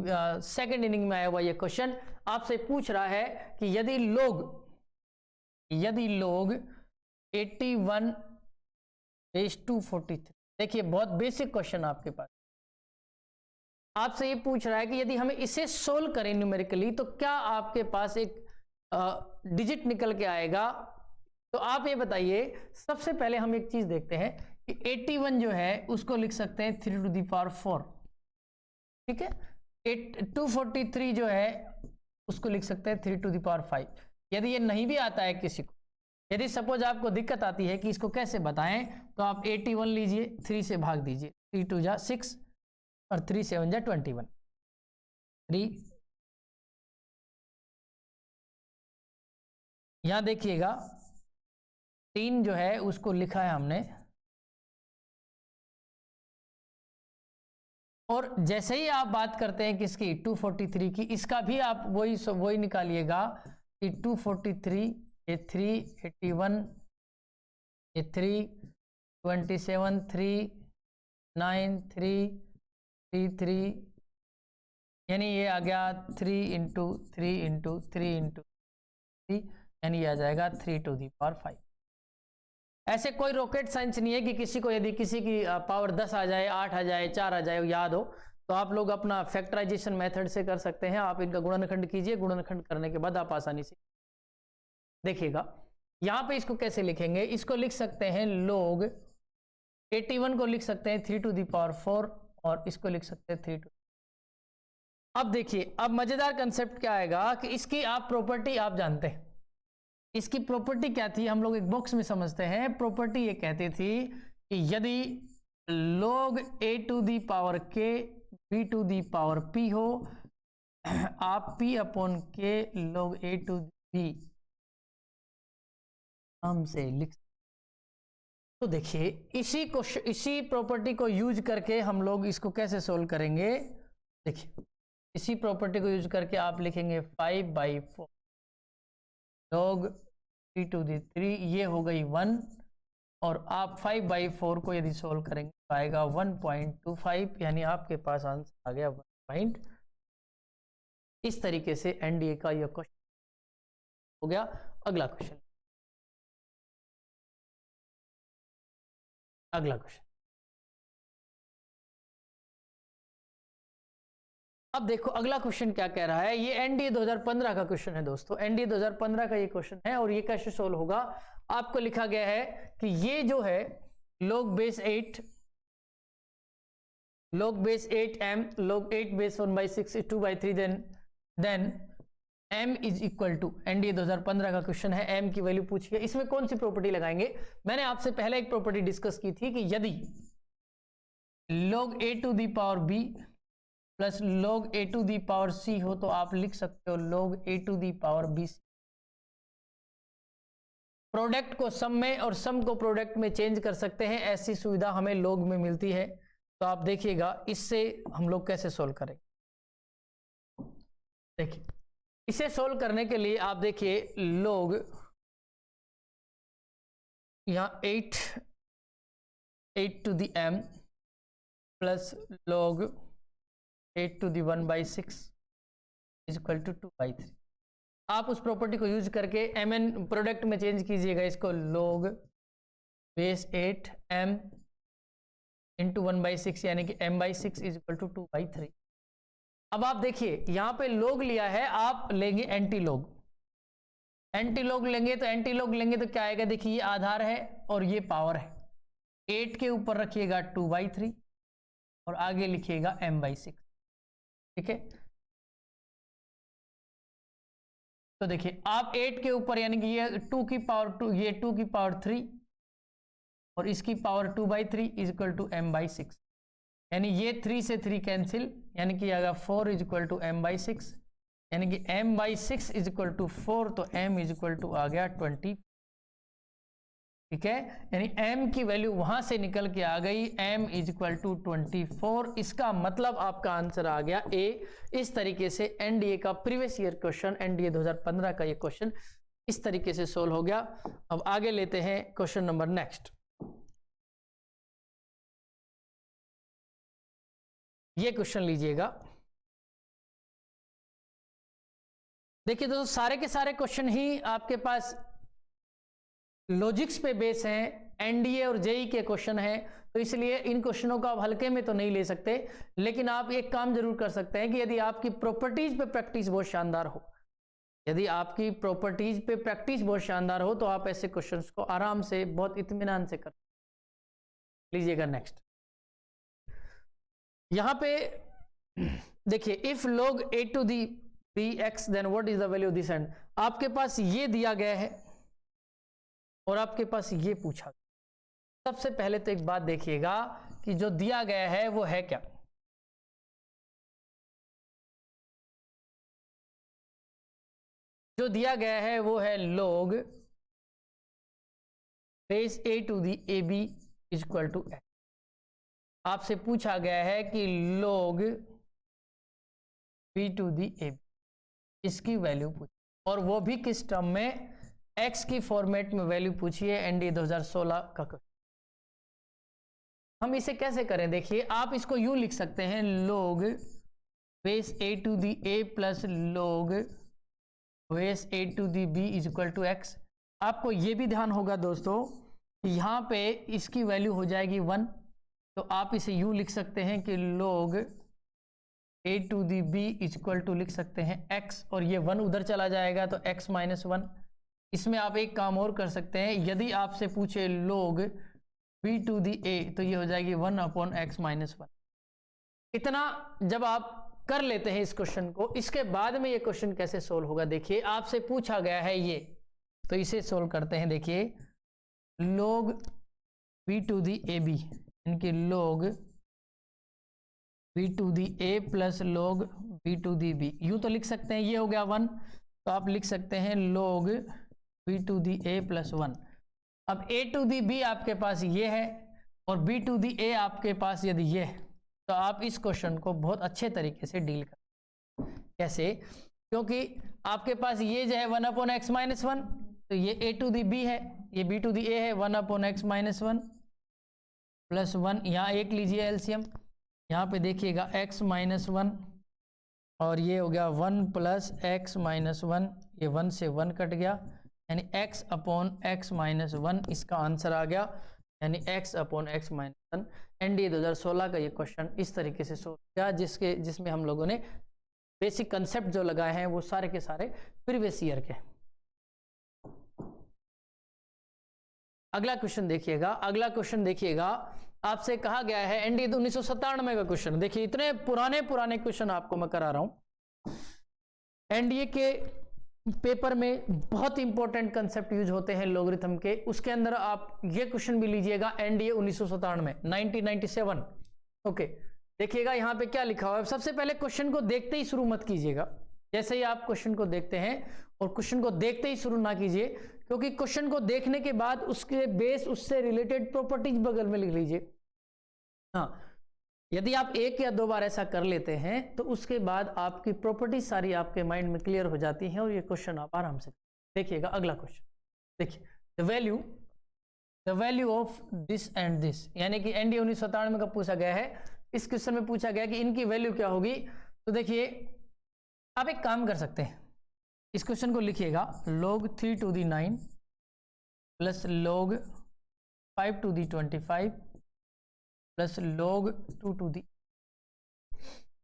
सेकंड इनिंग में आया हुआ ये क्वेश्चन आपसे पूछ रहा है कि यदि लोग 81 रेज़ टू 43, देखिए बहुत बेसिक क्वेश्चन आपके पास, आपसे ये पूछ रहा है कि यदि हमें इसे सोल्व करें न्यूमेरिकली तो क्या आपके पास एक डिजिट निकल के आएगा। तो आप ये बताइए, सबसे पहले हम एक चीज देखते हैं कि 81 जो है उसको लिख सकते हैं 3 टू दी पावर 4। ठीक है, 243 जो है उसको लिख सकते हैं 3 टू दी पावर 5। यदि ये नहीं भी आता है किसी को, यदि सपोज आपको दिक्कत आती है कि इसको कैसे बताएं, तो आप 81 लीजिए, 3 से भाग दीजिए, 3 2 जा 6 और 3 7 जा 21। 3 यहां देखिएगा 3 जो है उसको लिखा है हमने, और जैसे ही आप बात करते हैं किसकी 243 की, इसका भी आप वही निकालिएगा कि 243 ये 3 81 ये 3 27 3 9 3 3 3, यानी ये आ गया 3 इंटू 3 इंटू 3 इंटू 3, यानी ये आ जाएगा 3 टू दी पावर 5। ऐसे कोई रॉकेट साइंस नहीं है कि किसी को यदि किसी की पावर 10 आ जाए, 8 आ जाए, 4 आ जाए याद हो, तो आप लोग अपना फैक्टराइजेशन मेथड से कर सकते हैं। आप इनका गुणनखंड कीजिए, गुणनखंड करने के बाद आप आसानी से देखिएगा। यहां पे इसको कैसे लिखेंगे, इसको लिख सकते हैं log 81 को लिख सकते हैं 3 टू दी पावर 4, और इसको लिख सकते हैं 3 टू। अब देखिए, अब मजेदार कंसेप्ट क्या आएगा कि इसकी आप प्रॉपर्टी आप जानते हैं। इसकी प्रॉपर्टी क्या थी, हम लोग एक बॉक्स में समझते हैं। प्रॉपर्टी ये कहती थी कि यदि log a to the power k b to the power p हो, आप p upon k log a to b नाम से लिख। तो देखिए, इसी प्रॉपर्टी को यूज करके हम लोग इसको कैसे सोल्व करेंगे। देखिए, इसी प्रॉपर्टी को यूज करके आप लिखेंगे 5/4 log 3 टू दी 3, ये हो गई 1, और आप 5/4 को यदि सोल्व करेंगे तो आएगा 1.25, यानी आपके पास आंसर आ गया 1 पॉइंट। इस तरीके से एनडीए का यह क्वेश्चन हो गया। अगला क्वेश्चन, अगला क्वेश्चन। अब देखो अगला क्वेश्चन क्या कह रहा है, ये एनडीए 2015 का क्वेश्चन है दोस्तों, एनडीए 2015 का ये क्वेश्चन है। और ये कैसे सोल्व होगा, आपको लिखा गया है कि ये जो है log base 8 m log 8 base 1/6 is 2/3 then m is equal to, NDA 2015 का क्वेश्चन है, m की वैल्यू पूछी है। इसमें कौन सी प्रॉपर्टी लगाएंगे, मैंने आपसे पहले एक प्रॉपर्टी डिस्कस की थी कि यदि log a to the power b plus log a to the power c हो तो आप लिख सकते हो log a to the power b। Product को सम में और सम को प्रोडक्ट में चेंज कर सकते हैं, ऐसी सुविधा हमें log में मिलती है। तो आप देखिएगा इससे हम लोग कैसे सोल्व करेंगे। देखिए इसे सोल्व करने के लिए आप देखिए log, यहां 8 to the m plus log 8 to the 1/6 is equal to 2/3। आप उस प्रॉपर्टी को यूज करके mn प्रोडक्ट में चेंज कीजिएगा इसको, log बेस 8 m इंटू 1/6 यानी कि m/6 इज इक्वल टू 2/3। अब आप देखिए यहां पे log लिया है, आप लेंगे एंटी log, एंटी log लेंगे तो एंटी log लेंगे तो क्या आएगा, देखिए ये आधार है और ये पावर है, 8 के ऊपर रखिएगा 2/3 और आगे लिखिएगा m/6। ठीक है, तो देखिए आप 8 के ऊपर यानी कि ये 2 की पावर 2, ये 2 की पावर 3 और इसकी power 2/3 is equal to m/6, यानी ये 3 से 3 कैंसिल, यानी कि आएगा 4 इज इक्वल टू m/6, यानी कि m/6 इज इक्वल टू 4, तो m इज इक्वल टू आ गया 20। ठीक है, यानी m की वैल्यू वहां से निकल के आ गई, m इज इक्वल टू 24। इसका मतलब आपका आंसर आ गया A। इस तरीके से एनडीए का प्रीवियस ईयर क्वेश्चन, एनडीए 2015 का ये क्वेश्चन इस तरीके से सोल्व हो गया। अब आगे लेते हैं क्वेश्चन नंबर नेक्स्ट। ये क्वेश्चन लीजिएगा, देखिए दोस्तों सारे के सारे क्वेश्चन ही आपके पास लॉजिक्स पे बेस हैं, एनडीए और जेई के क्वेश्चन हैं, तो इसलिए इन क्वेश्चनों को आप हल्के में तो नहीं ले सकते। लेकिन आप एक काम जरूर कर सकते हैं कि यदि आपकी प्रॉपर्टीज पे प्रैक्टिस बहुत शानदार हो, यदि आपकी प्रॉपर्टीज पे प्रैक्टिस बहुत शानदार हो तो आप ऐसे क्वेश्चंस को आराम से बहुत इत्मीनान से कर लीजिएगा। नेक्स्ट यहां पे देखिए if log a to the b x then what is the value of this and, आपके पास ये दिया गया है और आपके पास ये पूछा। सबसे पहले तो एक बात देखिएगा कि जो दिया गया है वो है क्या, जो दिया गया है वो है log base a to the ab is equal to x। आपसे पूछा गया है कि log b to the ab, इसकी वैल्यू पूछी, और वो भी किस टर्म में, x की फॉर्मेट में वैल्यू पूछी है। एनडीए 2016 का क्वेश्चन। हम इसे कैसे करें, देखिए आप इसको यूं लिख सकते हैं, log base a to the a plus log base a to the b is equal to x। आपको ये भी ध्यान होगा दोस्तों कि यहाँ पे इसकी वैल्यू हो जाएगी 1, तो आप इसे यूं लिख सकते हैं कि log a to the b is equal to लिख सकते हैं x, और ये 1 उधर चला जाएगा तो x माइनस 1। इसमें आप एक काम और कर सकते हैं, यदि आपसे पूछे log b to the a तो ये हो जाएगी 1/x माइनस 1। इतना जब आप कर लेते हैं इस क्वेश्चन को, इसके बाद में ये क्वेश्चन कैसे सोल्व होगा, देखिए आपसे पूछा गया है ये, तो इसे सोल्व करते हैं। देखिए log b to the ab, इनकी log b to the a plus log b to the b, यूं तो लिख सकते हैं, ये हो गया 1, तो आप लिख सकते हैं log b to the a plus 1। अब a टू दी b आपके पास ये है और b टू दी a आपके पास यदि ये है, तो आप इस क्वेश्चन को बहुत अच्छे तरीके से डील कर। कैसे, क्योंकि आपके पास ये जो है 1/x माइनस 1, तो ये a टू दी b है, ये b टू दी a है, 1/x माइनस 1 प्लस 1, यहाँ एक लीजिए एलसीएम, यहाँ पे देखिएगा x माइनस 1 और ये हो गया 1 प्लस x माइनस 1, ये 1 से 1 कट गया, यानी x/x माइनस 1 इसका आंसर आ गया। यानी x/x - 1। एनडीए 2016 का ये क्वेश्चन इस तरीके से सोल्व किया, जिसमें हम लोगों ने बेसिक कंसेप्ट जो लगाए हैं वो सारे के सारे प्रीवियस ईयर के। अगला क्वेश्चन देखिएगा, आपसे कहा गया है एनडीए 1997 का क्वेश्चन। देखिए इतने पुराने क्वेश्चन आपको मैं करा रहा हूं। एनडीए के पेपर में बहुत इंपॉर्टेंट कंसेप्ट यूज होते हैं लॉगरिथम के, उसके अंदर आप ये क्वेश्चन भी लीजिएगा एनडीए 1997 1997। ओके, देखिएगा यहां पे क्या लिखा हुआ है। सबसे पहले क्वेश्चन को देखते ही शुरू मत कीजिएगा। जैसे ही आप क्वेश्चन को देखते हैं, और क्वेश्चन को देखते ही शुरू ना कीजिए, क्योंकि क्वेश्चन को देखने के बाद उसके बेस उससे रिलेटेड प्रॉपर्टीज बगल में लिख लीजिए। हाँ, यदि आप एक या दो बार ऐसा कर लेते हैं तो उसके बाद आपकी प्रॉपर्टी सारी आपके माइंड में क्लियर हो जाती है और ये क्वेश्चन आप आराम से देखिएगा। अगला क्वेश्चन देखिए, the value of this and this, यानी कि एनडीए 1997 का पूछा गया है। इस क्वेश्चन में पूछा गया कि इनकी वैल्यू क्या होगी। तो देखिए आप एक काम कर सकते हैं, इस क्वेश्चन को लिखिएगा log 3 to the 9 plus log 5 to the 25 plus log 2 to the,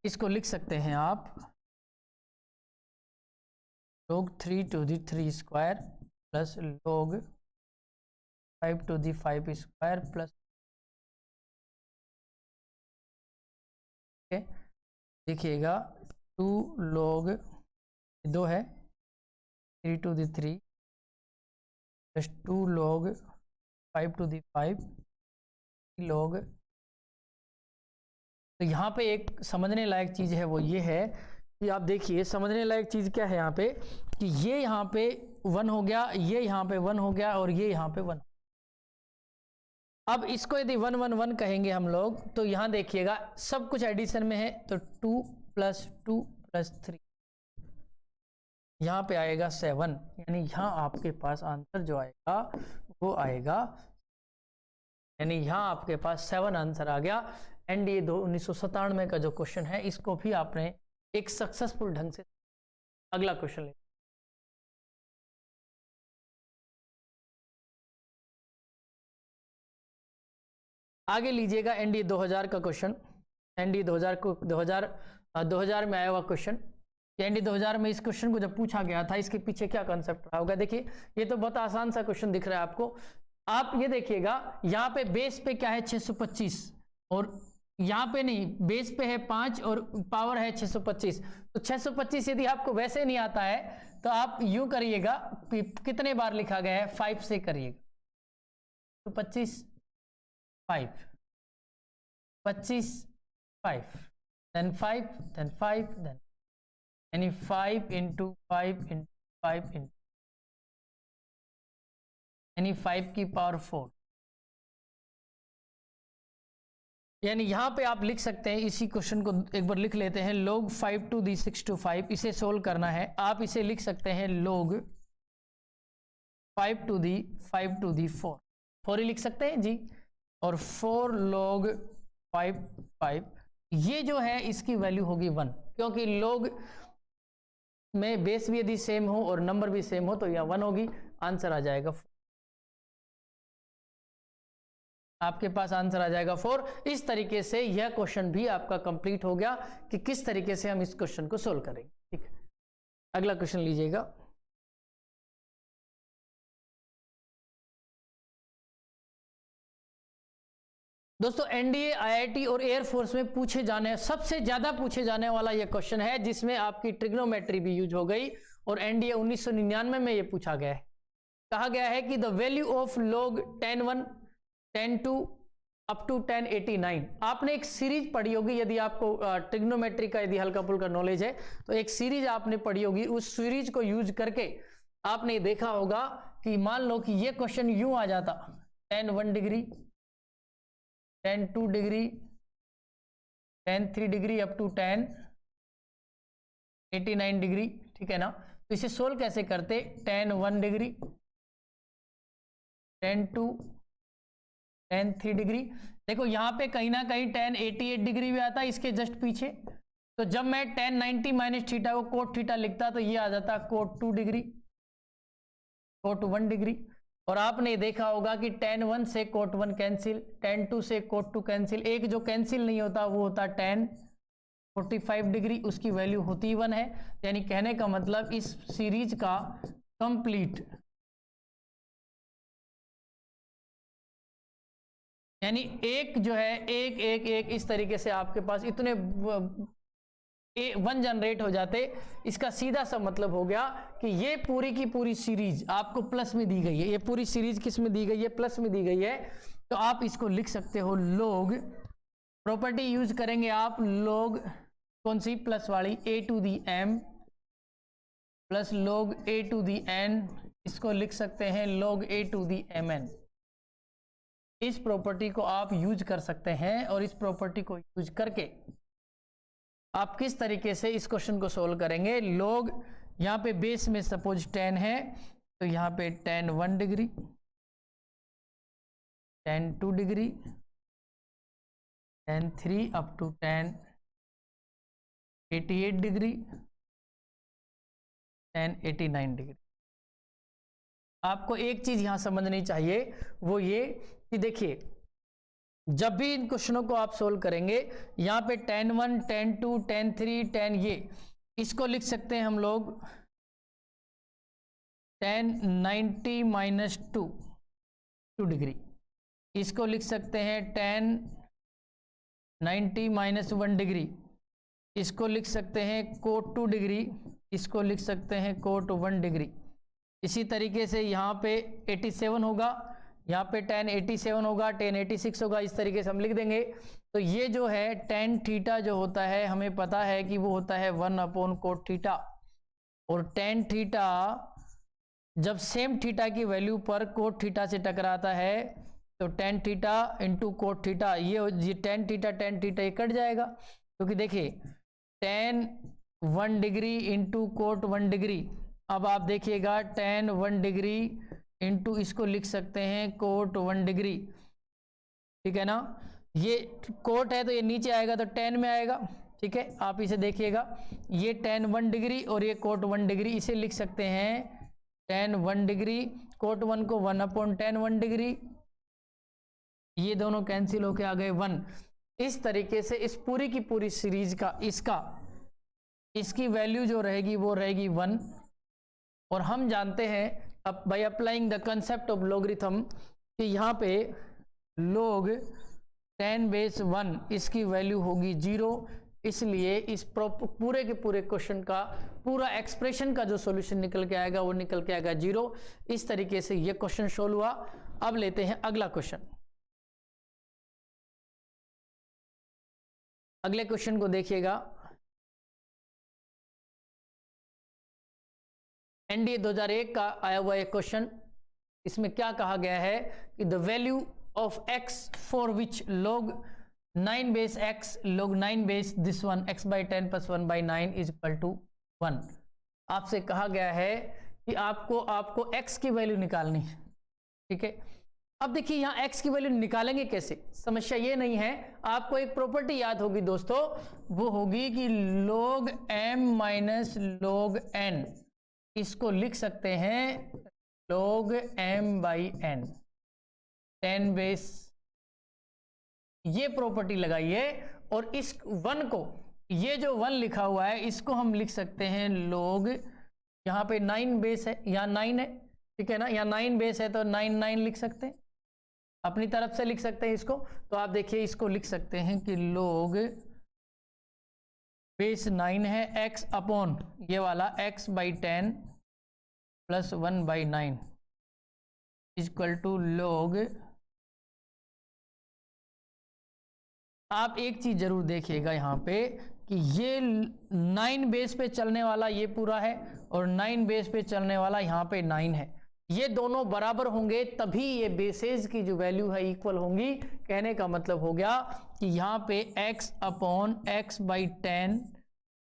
इसको लिख सकते हैं आप log 3 to the 3 square plus log 5 to the 5 square plus, देखिएगा 2 log 2 है 3 to the 3 plus 2 log 5 to the 5 log। तो यहाँ पे एक समझने लायक चीज़ है, वो ये है कि आप देखिए समझने लायक चीज़ क्या है यहाँ पे, कि ये यहाँ पे 1 हो गया, ये यहाँ पे 1 हो गया और ये यहाँ पे 1। अब इसको यदि 1 1 1 कहेंगे हम लोग, तो यहाँ देखिएगा सब कुछ एडिशन में है, तो 2 + 2 + 3, यहाँ पे आएगा 7, यानी यहाँ आपके पास आंसर जो आएगा वो आएगा, यानी यहाँ आपके पास 7 आंसर आ गया। एनडीए 1997 का जो क्वेश्चन है, इसको भी आपने एक सक्सेसफुल ढंग से। अगला क्वेश्चन ले, आगे लीजिएगा एनडीए 2000 का क्वेश्चन। एनडीए 2000 को 2000 में आया हुआ क्वेश्चन। एनडीए 2000 में इस क्वेश्चन को जब पूछा गया था, इसके पीछे क्या कंसेप्ट रहा होगा। देखिए ये तो बहुत आसान सा क्वेश्चन दिख रहा है आपको। आप ये देखिएगा यहाँ पे बेस पे क्या है 625, और यहाँ पे नहीं, बेस पे है 5 और पावर है 625। तो 625 यदि आपको वैसे नहीं आता है तो आप यूं करिएगा, कितने बार लिखा गया है 5 से करिएगा, तो 25 5 25 5 then 5 then 5 then, यानी 5 into 5 into 5 into, यानी 5 की पावर 4। यानी यहां पे आप लिख सकते हैं, इसी क्वेश्चन को एक बार लिख लेते हैं, log 5 to the 6 to 5, इसे सोल्व करना है। आप इसे लिख सकते हैं log 5 to the 5 to the 4 ही लिख सकते हैं जी, और 4 log 5 5, ये जो है इसकी वैल्यू होगी 1, क्योंकि log में बेस भी यदि सेम हो और नंबर भी सेम हो तो यह 1 होगी। आंसर आ जाएगा 4, आपके पास आंसर आ जाएगा 4। इस तरीके से यह क्वेश्चन भी आपका कंप्लीट हो गया कि किस तरीके से हम इस क्वेश्चन को सोल्व करेंगे। ठीक है, अगला क्वेश्चन लीजिएगा। दोस्तों एनडीए, आईआईटी और एयरफोर्स में पूछे जाने, सबसे ज्यादा पूछे जाने वाला यह क्वेश्चन है, जिसमें आपकी ट्रिग्नोमेट्री भी यूज हो गई, और एनडीए 1999 में यह पूछा गया है। कहा गया है कि the value of log 10 1 10 2 up to 1089। आपने एक सीरीज पढ़ी होगी, यदि आपको ट्रिग्नोमेट्री का यदि हल्का फुल्का नॉलेज है तो एक सीरीज आपने पढ़ी होगी। उस सीरीज को यूज करके आपने देखा होगा कि मान लो कि ये क्वेश्चन यूं आ जाता, 10 1 degree, 10 2 degree, 10 3 degree up to 10 89 degree. ठीक है ना, तो इसे सोल्व कैसे करते, 10 1 डिग्री, 10 2 10 3 डिग्री। देखो यहाँ पे कहीं ना कहीं 10 88 डिग्री भी आता है इसके जस्ट पीछे, तो जब मैं 10 90 माइनस थीटा को कोट थीटा लिखता तो ये आ जाता कोट 2 डिग्री, कोट 1 डिग्री। और आपने देखा होगा कि tan 1 से cot 1 कैंसिल, tan 2 से cot 2 कैंसिल, एक जो कैंसिल नहीं होता वो होता tan 45 डिग्री, उसकी वैल्यू होती 1 है। यानी कहने का मतलब इस सीरीज का कंप्लीट, यानी एक जो है एक एक एक इस तरीके से आपके पास इतने 1 जनरेट हो जाते। इसका सीधा सा मतलब हो गया कि ये पूरी की पूरी सीरीज आपको प्लस में दी गई है। ये पूरी सीरीज किस में दी गई है? प्लस में दी गई है। तो आप इसको लिख सकते हो log, प्रॉपर्टी यूज करेंगे आप log कौन सी? प्लस वाली, a to the m plus log a to the n, इसको लिख सकते हैं log a to the mn। इस प्रॉपर्टी को आप यूज कर सकते हैं और इस प्रॉपर्टी को यूज करके आप किस तरीके से इस क्वेश्चन को सोल्व करेंगे? log यहाँ पे बेस में सपोज 10 है तो यहाँ पे tan 1 degree, tan 2 degree, tan 3 up to tan 88 degree, tan 89 degree. आपको एक चीज यहां समझनी चाहिए, वो ये कि देखिए जब भी इन क्वेश्चनों को आप सोल्व करेंगे, यहाँ पे tan 1, tan 2, tan 3, tan ये, इसको लिख सकते हैं हम लोग tan 90 माइनस 2 डिग्री, इसको लिख सकते हैं tan 90 माइनस 1 डिग्री, इसको लिख सकते हैं cot 2 डिग्री, इसको लिख सकते हैं cot 1 डिग्री। इसी तरीके से यहाँ पे 87 होगा, यहाँ पे tan 87 होगा, tan 86 होगा, इस तरीके से हम लिख देंगे। तो ये जो है tan थीटा जो होता है हमें पता है कि वो होता है 1/cot थीटा, और tan थीटा जब सेम थीटा की वैल्यू पर cot थीटा से टकराता है तो tan theta into cot theta, ये tan थीटा ये कट जाएगा, क्योंकि देखिए tan 1 degree into cot 1 degree. अब आप देखिएगा tan 1 डिग्री इंटू इसको लिख सकते हैं cot 1 डिग्री, ठीक है ना। ये cot है तो ये नीचे आएगा तो tan में आएगा, ठीक है। आप इसे देखिएगा, ये tan 1 डिग्री और ये cot 1 डिग्री, इसे लिख सकते हैं tan 1 डिग्री, cot 1 को 1/tan 1 डिग्री, ये दोनों कैंसिल होके आ गए 1। इस तरीके से इस पूरी की पूरी सीरीज का इसकी वैल्यू जो रहेगी वो रहेगी 1। और हम जानते हैं अब by applying the concept of logarithm कि यहाँ पे log 10 बेस 1 इसकी वैल्यू होगी 0, इसलिए इस पूरे के पूरे क्वेश्चन का पूरा एक्सप्रेशन का जो सॉल्यूशन निकल के आएगा वो निकल के आएगा 0। इस तरीके से ये क्वेश्चन सोल्व हुआ। अब लेते हैं अगला क्वेश्चन। अगले क्वेश्चन को देखिएगा, एनडीए 2001 का आया हुआ एक क्वेश्चन। इसमें क्या कहा गया है कि the value of x for which log 9 base x log 9 base this one x/10 + 1/9 is equal to 1। आपसे कहा गया है कि आपको x की वैल्यू निकालनी है, ठीक है। अब देखिए यहाँ x की वैल्यू निकालेंगे कैसे, समस्या ये नहीं है। आपको एक प्रॉपर्टी याद होगी दोस्तों, वो होगी कि log m minus log n, इसको लिख सकते हैं log m/n 10 बेस, ये प्रॉपर्टी लगाइए। और इस 1 को, ये जो 1 लिखा हुआ है इसको हम लिख सकते हैं log, यहाँ पे 9 बेस है, यहाँ 9 है, ठीक है ना, यहाँ 9 बेस है तो 9 लिख सकते हैं, अपनी तरफ से लिख सकते हैं इसको। तो आप देखिए इसको लिख सकते हैं कि log बेस 9 है x अपॉन ये वाला x/10 + 1/9 इक्वल टू log। आप एक चीज जरूर देखिएगा यहाँ पे कि ये 9 बेस पे चलने वाला ये पूरा है और 9 बेस पे चलने वाला यहाँ पे 9 है, ये दोनों बराबर होंगे तभी ये बेसेस की जो वैल्यू है इक्वल होंगी। कहने का मतलब हो गया कि यहाँ पे x upon x/10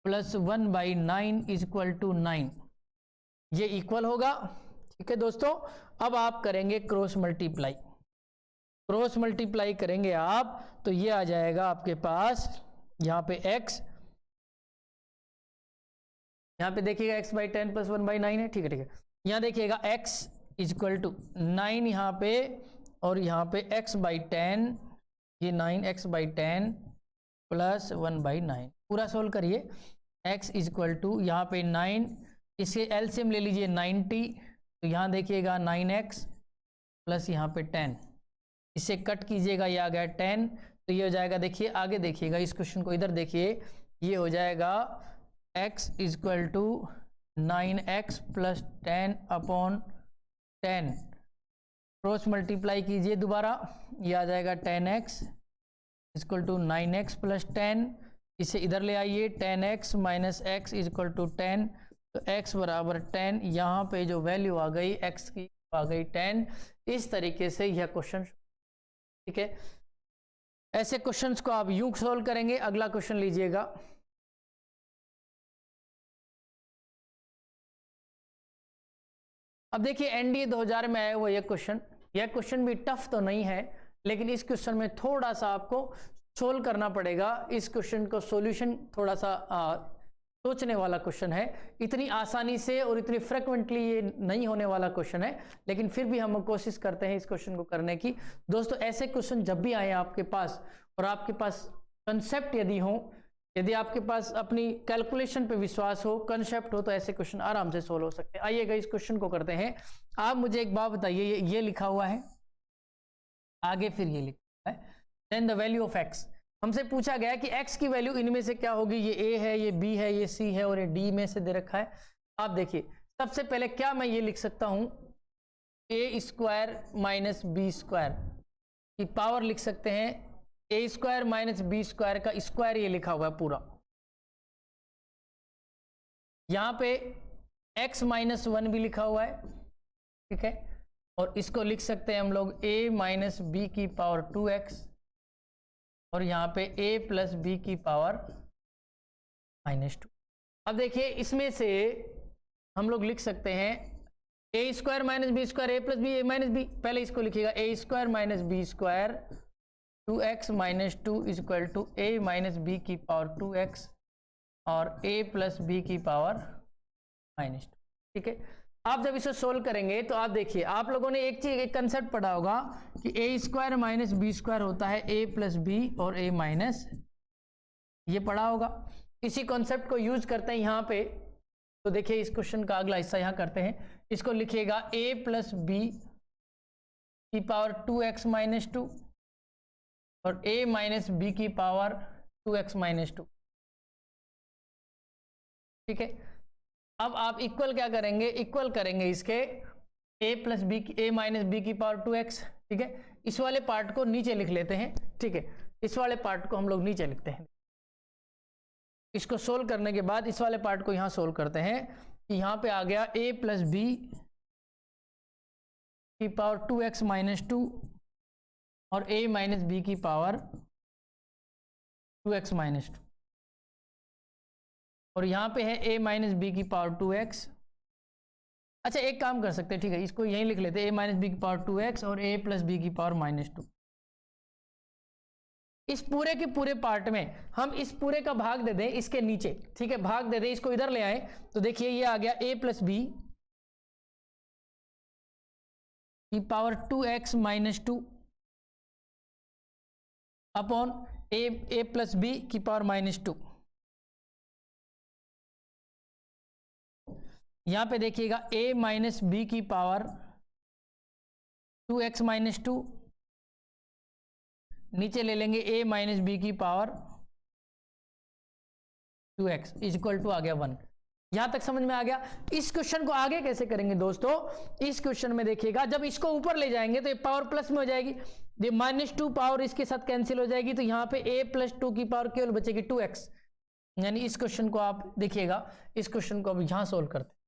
+ 1/9 equal to 9, ये इक्वल होगा, ठीक है दोस्तों। अब आप करेंगे क्रॉस मल्टीप्लाई करेंगे आप, तो ये आ जाएगा आपके पास यहाँ पे x, यहाँ पे देखिएगा x/10 + 1/9 है, ठीक है। यहाँ देखिएगा x, इक्वल टू 9 यहाँ पे और यहाँ पे x/10, ये 9x/10 प्लस 1/9 पूरा सोल्व करिए। x इक्वल टू यहाँ पे 9, इसके एलसीएम ले लीजिए 90, तो यहाँ देखिएगा 9x प्लस यहाँ पे 10, इसे कट कीजिएगा, ये आ गया 10, तो ये हो जाएगा, देखिए आगे देखिएगा इस क्वेश्चन को, इधर देखिए, ये हो जाएगा x equal to 9x plus 10/10, cross multiply कीजिए दोबारा, ये आ जाएगा 10x equal to 9x plus 10, इसे इधर ले आइए, 10x minus x equal to 10, तो x बराबर 10, यहाँ पे जो वैल्यू आ गई x की आ गई 10। इस तरीके से यह क्वेश्चन, ठीक है, ऐसे क्वेश्चंस को आप यूं सोल्व करेंगे। अगला क्वेश्चन लीजिएगा, अब देखिए एनडीए 2000 में आया हुआ यह क्वेश्चन भी टफ तो नहीं है, लेकिन इस क्वेश्चन में थोड़ा सा आपको सोल्व करना पड़ेगा। इस क्वेश्चन को सॉल्यूशन थोड़ा सा सोचने वाला क्वेश्चन है, इतनी आसानी से और इतनी फ्रिक्वेंटली ये नहीं होने वाला क्वेश्चन है, लेकिन फिर भी हम कोशिश करते हैं इस क्वेश्चन को करने की। दोस्तों ऐसे क्वेश्चन जब भी आए आपके पास और आपके पास कंसेप्ट यदि हो, यदि आपके पास अपनी कैलकुलेशन पे विश्वास हो, कंसेप्ट हो, तो ऐसे क्वेश्चन आराम से सोल्व हो सकते हैं। आइएगा इस क्वेश्चन को करते हैं। आप मुझे एक बात बताइए, ये लिखा हुआ है आगे, फिर ये लिखा है then the value of x। हमसे पूछा गया कि x की वैल्यू इनमें से क्या होगी, ये a है, ये b है, ये c है और ये d में से दे रखा है। आप देखिए सबसे पहले क्या मैं ये लिख सकता हूं, a square minus B square की पावर लिख सकते हैं, a square minus B square का स्क्वायर ये लिखा हुआ है पूरा। यहां पे x माइनस 1 भी लिखा हुआ है, ठीक है, और इसको लिख सकते हैं हम लोग a माइनस बी की पावर 2x, और यहाँ पे a प्लस बी की पावर -2। अब देखिए इसमें से हम लोग लिख सकते हैं a square minus B square, a plus B, a minus B, पहले इसको लिखिएगा a square minus B square 2x minus 2 equal to a minus B की पावर 2x और a प्लस बी की पावर -2, ठीक है। आप जब इसे सोल्व करेंगे तो आप देखिए, आप लोगों ने एक कंसेप्ट पढ़ा होगा कि a square minus B square होता है a प्लस बी और a माइनस, ये पढ़ा होगा। इसी कॉन्सेप्ट को यूज करते हैं यहाँ पे, तो देखिए इस क्वेश्चन का अगला हिस्सा यहाँ करते हैं। इसको लिखिएगा a प्लस बी की पावर 2x माइनस 2 और a माइनस बी की पावर 2x माइनस 2, ठीक है। अब आप इक्वल क्या करेंगे, इक्वल करेंगे इसके a plus B, a minus B की पावर 2x, ठीक है। इस वाले पार्ट को नीचे लिख लेते हैं, ठीक है, इस वाले पार्ट को हम लोग नीचे लिखते हैं। इसको सोल्व करने के बाद इस वाले पार्ट को यहाँ सोल्व करते हैं कि यहाँ पे आ गया a प्लस बी की पावर 2x माइनस 2 और a माइनस बी की पावर 2x माइनस 2, और यहाँ पे है a माइनस बी की पावर 2x। अच्छा एक काम कर सकते हैं, ठीक है, इसको यहीं लिख लेते हैं a माइनस बी की पावर 2x और a प्लस बी की पावर -2। इस पूरे के पूरे पार्ट में हम इस पूरे का भाग दे दें इसके नीचे, ठीक है, भाग दे दें, इसको इधर ले आए, तो देखिए ये आ गया a प्लस बी की power 2x minus 2 upon a plus B की पावर -2। यहां पे देखिएगा a माइनस बी की पावर 2x माइनस 2, नीचे ले लेंगे a माइनस बी की पावर 2x इक्वल टू आ गया 1। यहां तक समझ में आ गया। इस क्वेश्चन को आगे कैसे करेंगे दोस्तों, इस क्वेश्चन में देखिएगा जब इसको ऊपर ले जाएंगे तो ये पावर प्लस में हो जाएगी, ये -2 पावर इसके साथ कैंसिल हो जाएगी, तो यहाँ पे a प्लस 2 की पावर केवल बचेगी 2x। यानी इस क्वेश्चन को आप देखिएगा, इस क्वेश्चन को अब यहां सोल्व करते हैं,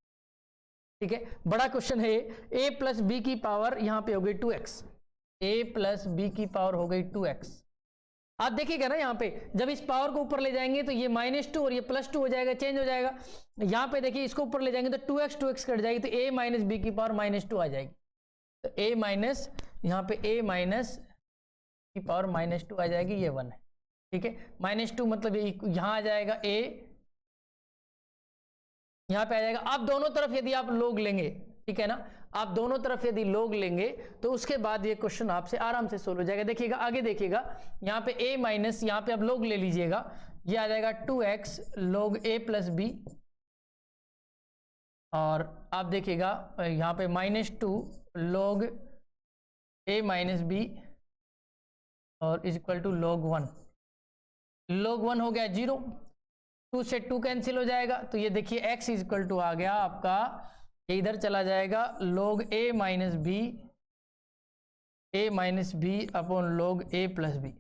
ठीक है, बड़ा क्वेश्चन है। a प्लस बी की पावर यहाँ पे हो गई 2x, a प्लस बी की पावर हो गई 2x। आप देखिएगा ना यहाँ पे जब इस पावर को ऊपर ले जाएंगे तो ये -2 और ये +2 हो जाएगा, चेंज हो जाएगा। यहाँ पे देखिए इसको ऊपर ले जाएंगे तो 2x कट जाएगी, तो a माइनस बी की पावर -2 आ जाएगी, तो a माइनस, यहाँ पे a माइनस की पावर -2 आ जाएगी, ये 1 है, ठीक है। -2 मतलब यहाँ आ जाएगा a, यहाँ पे आ जाएगा। अब दोनों तरफ यदि आप लोग लेंगे, ठीक है ना, आप दोनों तरफ यदि log लेंगे तो उसके बाद ये क्वेश्चन आपसे आराम से सोल्व हो जाएगा। देखिएगा आगे, देखिएगा यहाँ पे a माइनस, यहाँ पे आप log ले लीजिएगा, ये आ जाएगा 2x log a plus b, और आप देखिएगा यहाँ पे -2 log a माइनस b और is equal to log 1। log 1 हो गया 0, 2 से 2 कैंसिल हो जाएगा, तो ये देखिए x इज इक्वल टू आ गया आपका, ये इधर चला जाएगा log a minus b upon log a plus b।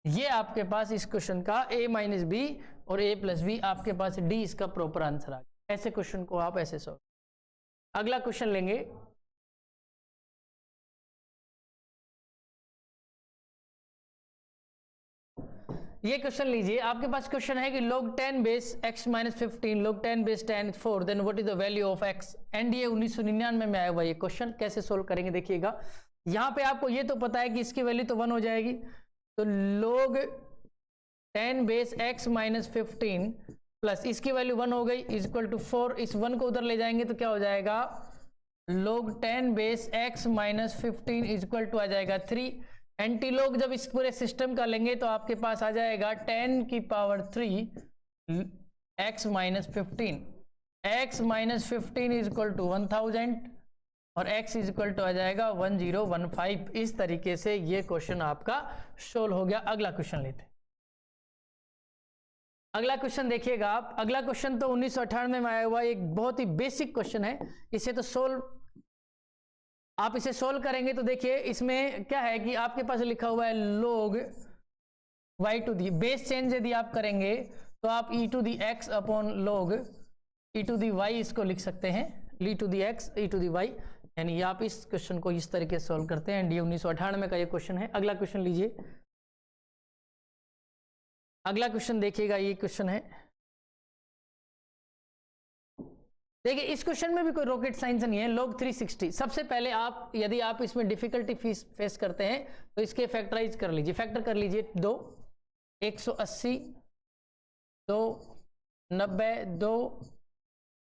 ये आपके पास इस क्वेश्चन का a माइनस बी और a प्लस बी, आपके पास d इसका प्रॉपर आंसर आ गया। ऐसे क्वेश्चन को आप ऐसे सॉल्व। अगला क्वेश्चन लेंगे, ये क्वेश्चन लीजिए, आपके पास क्वेश्चन है कि log 10 base x minus 15 log 10 base 10 4 then what is the value of x। NDA 1999 में आया हुआ ये क्वेश्चन, कैसे सोल्व करेंगे देखिएगा। यहाँ पे आपको ये तो पता है कि इसकी वैल्यू तो 1 हो जाएगी, तो log 10 base x minus 15 plus इसकी वैल्यू 1 हो गई इज इक्वल टू 4, इस 1 को उधर ले जाएंगे तो क्या हो जाएगा, log 10 base x minus 15 is equal to आ जाएगा 3। एंटी लॉग जब इस पूरे सिस्टम का लेंगे तो आपके पास आ जाएगा 10 की power 3 x minus 15, x minus 15 is equal to 1000 और x इज इक्वल टू आ जाएगा 1015। इस तरीके से ये क्वेश्चन आपका सोल्व हो गया। अगला क्वेश्चन लेते, अगला क्वेश्चन देखिएगा आप। अगला क्वेश्चन तो 1998 में आया हुआ एक बहुत ही बेसिक क्वेश्चन है, इसे तो सोल्व, आप इसे सोल्व करेंगे तो देखिए इसमें क्या है कि आपके पास लिखा हुआ है log y to the base change यदि आप करेंगे तो आप e to the x upon log e to the y इसको लिख सकते हैं, e to the x e to the y, यानी आप इस क्वेश्चन को इस तरीके से सोल्व करते हैं। डी 1998 का ये क्वेश्चन है। अगला क्वेश्चन लीजिए, अगला क्वेश्चन देखिएगा, ये क्वेश्चन है, देखिए इस क्वेश्चन में भी कोई रॉकेट साइंस नहीं है। log 360, सबसे पहले आप यदि आप इसमें डिफिकल्टी फेस करते हैं तो इसके फैक्टराइज कर लीजिए, फैक्टर कर लीजिए 2 180 2 90 2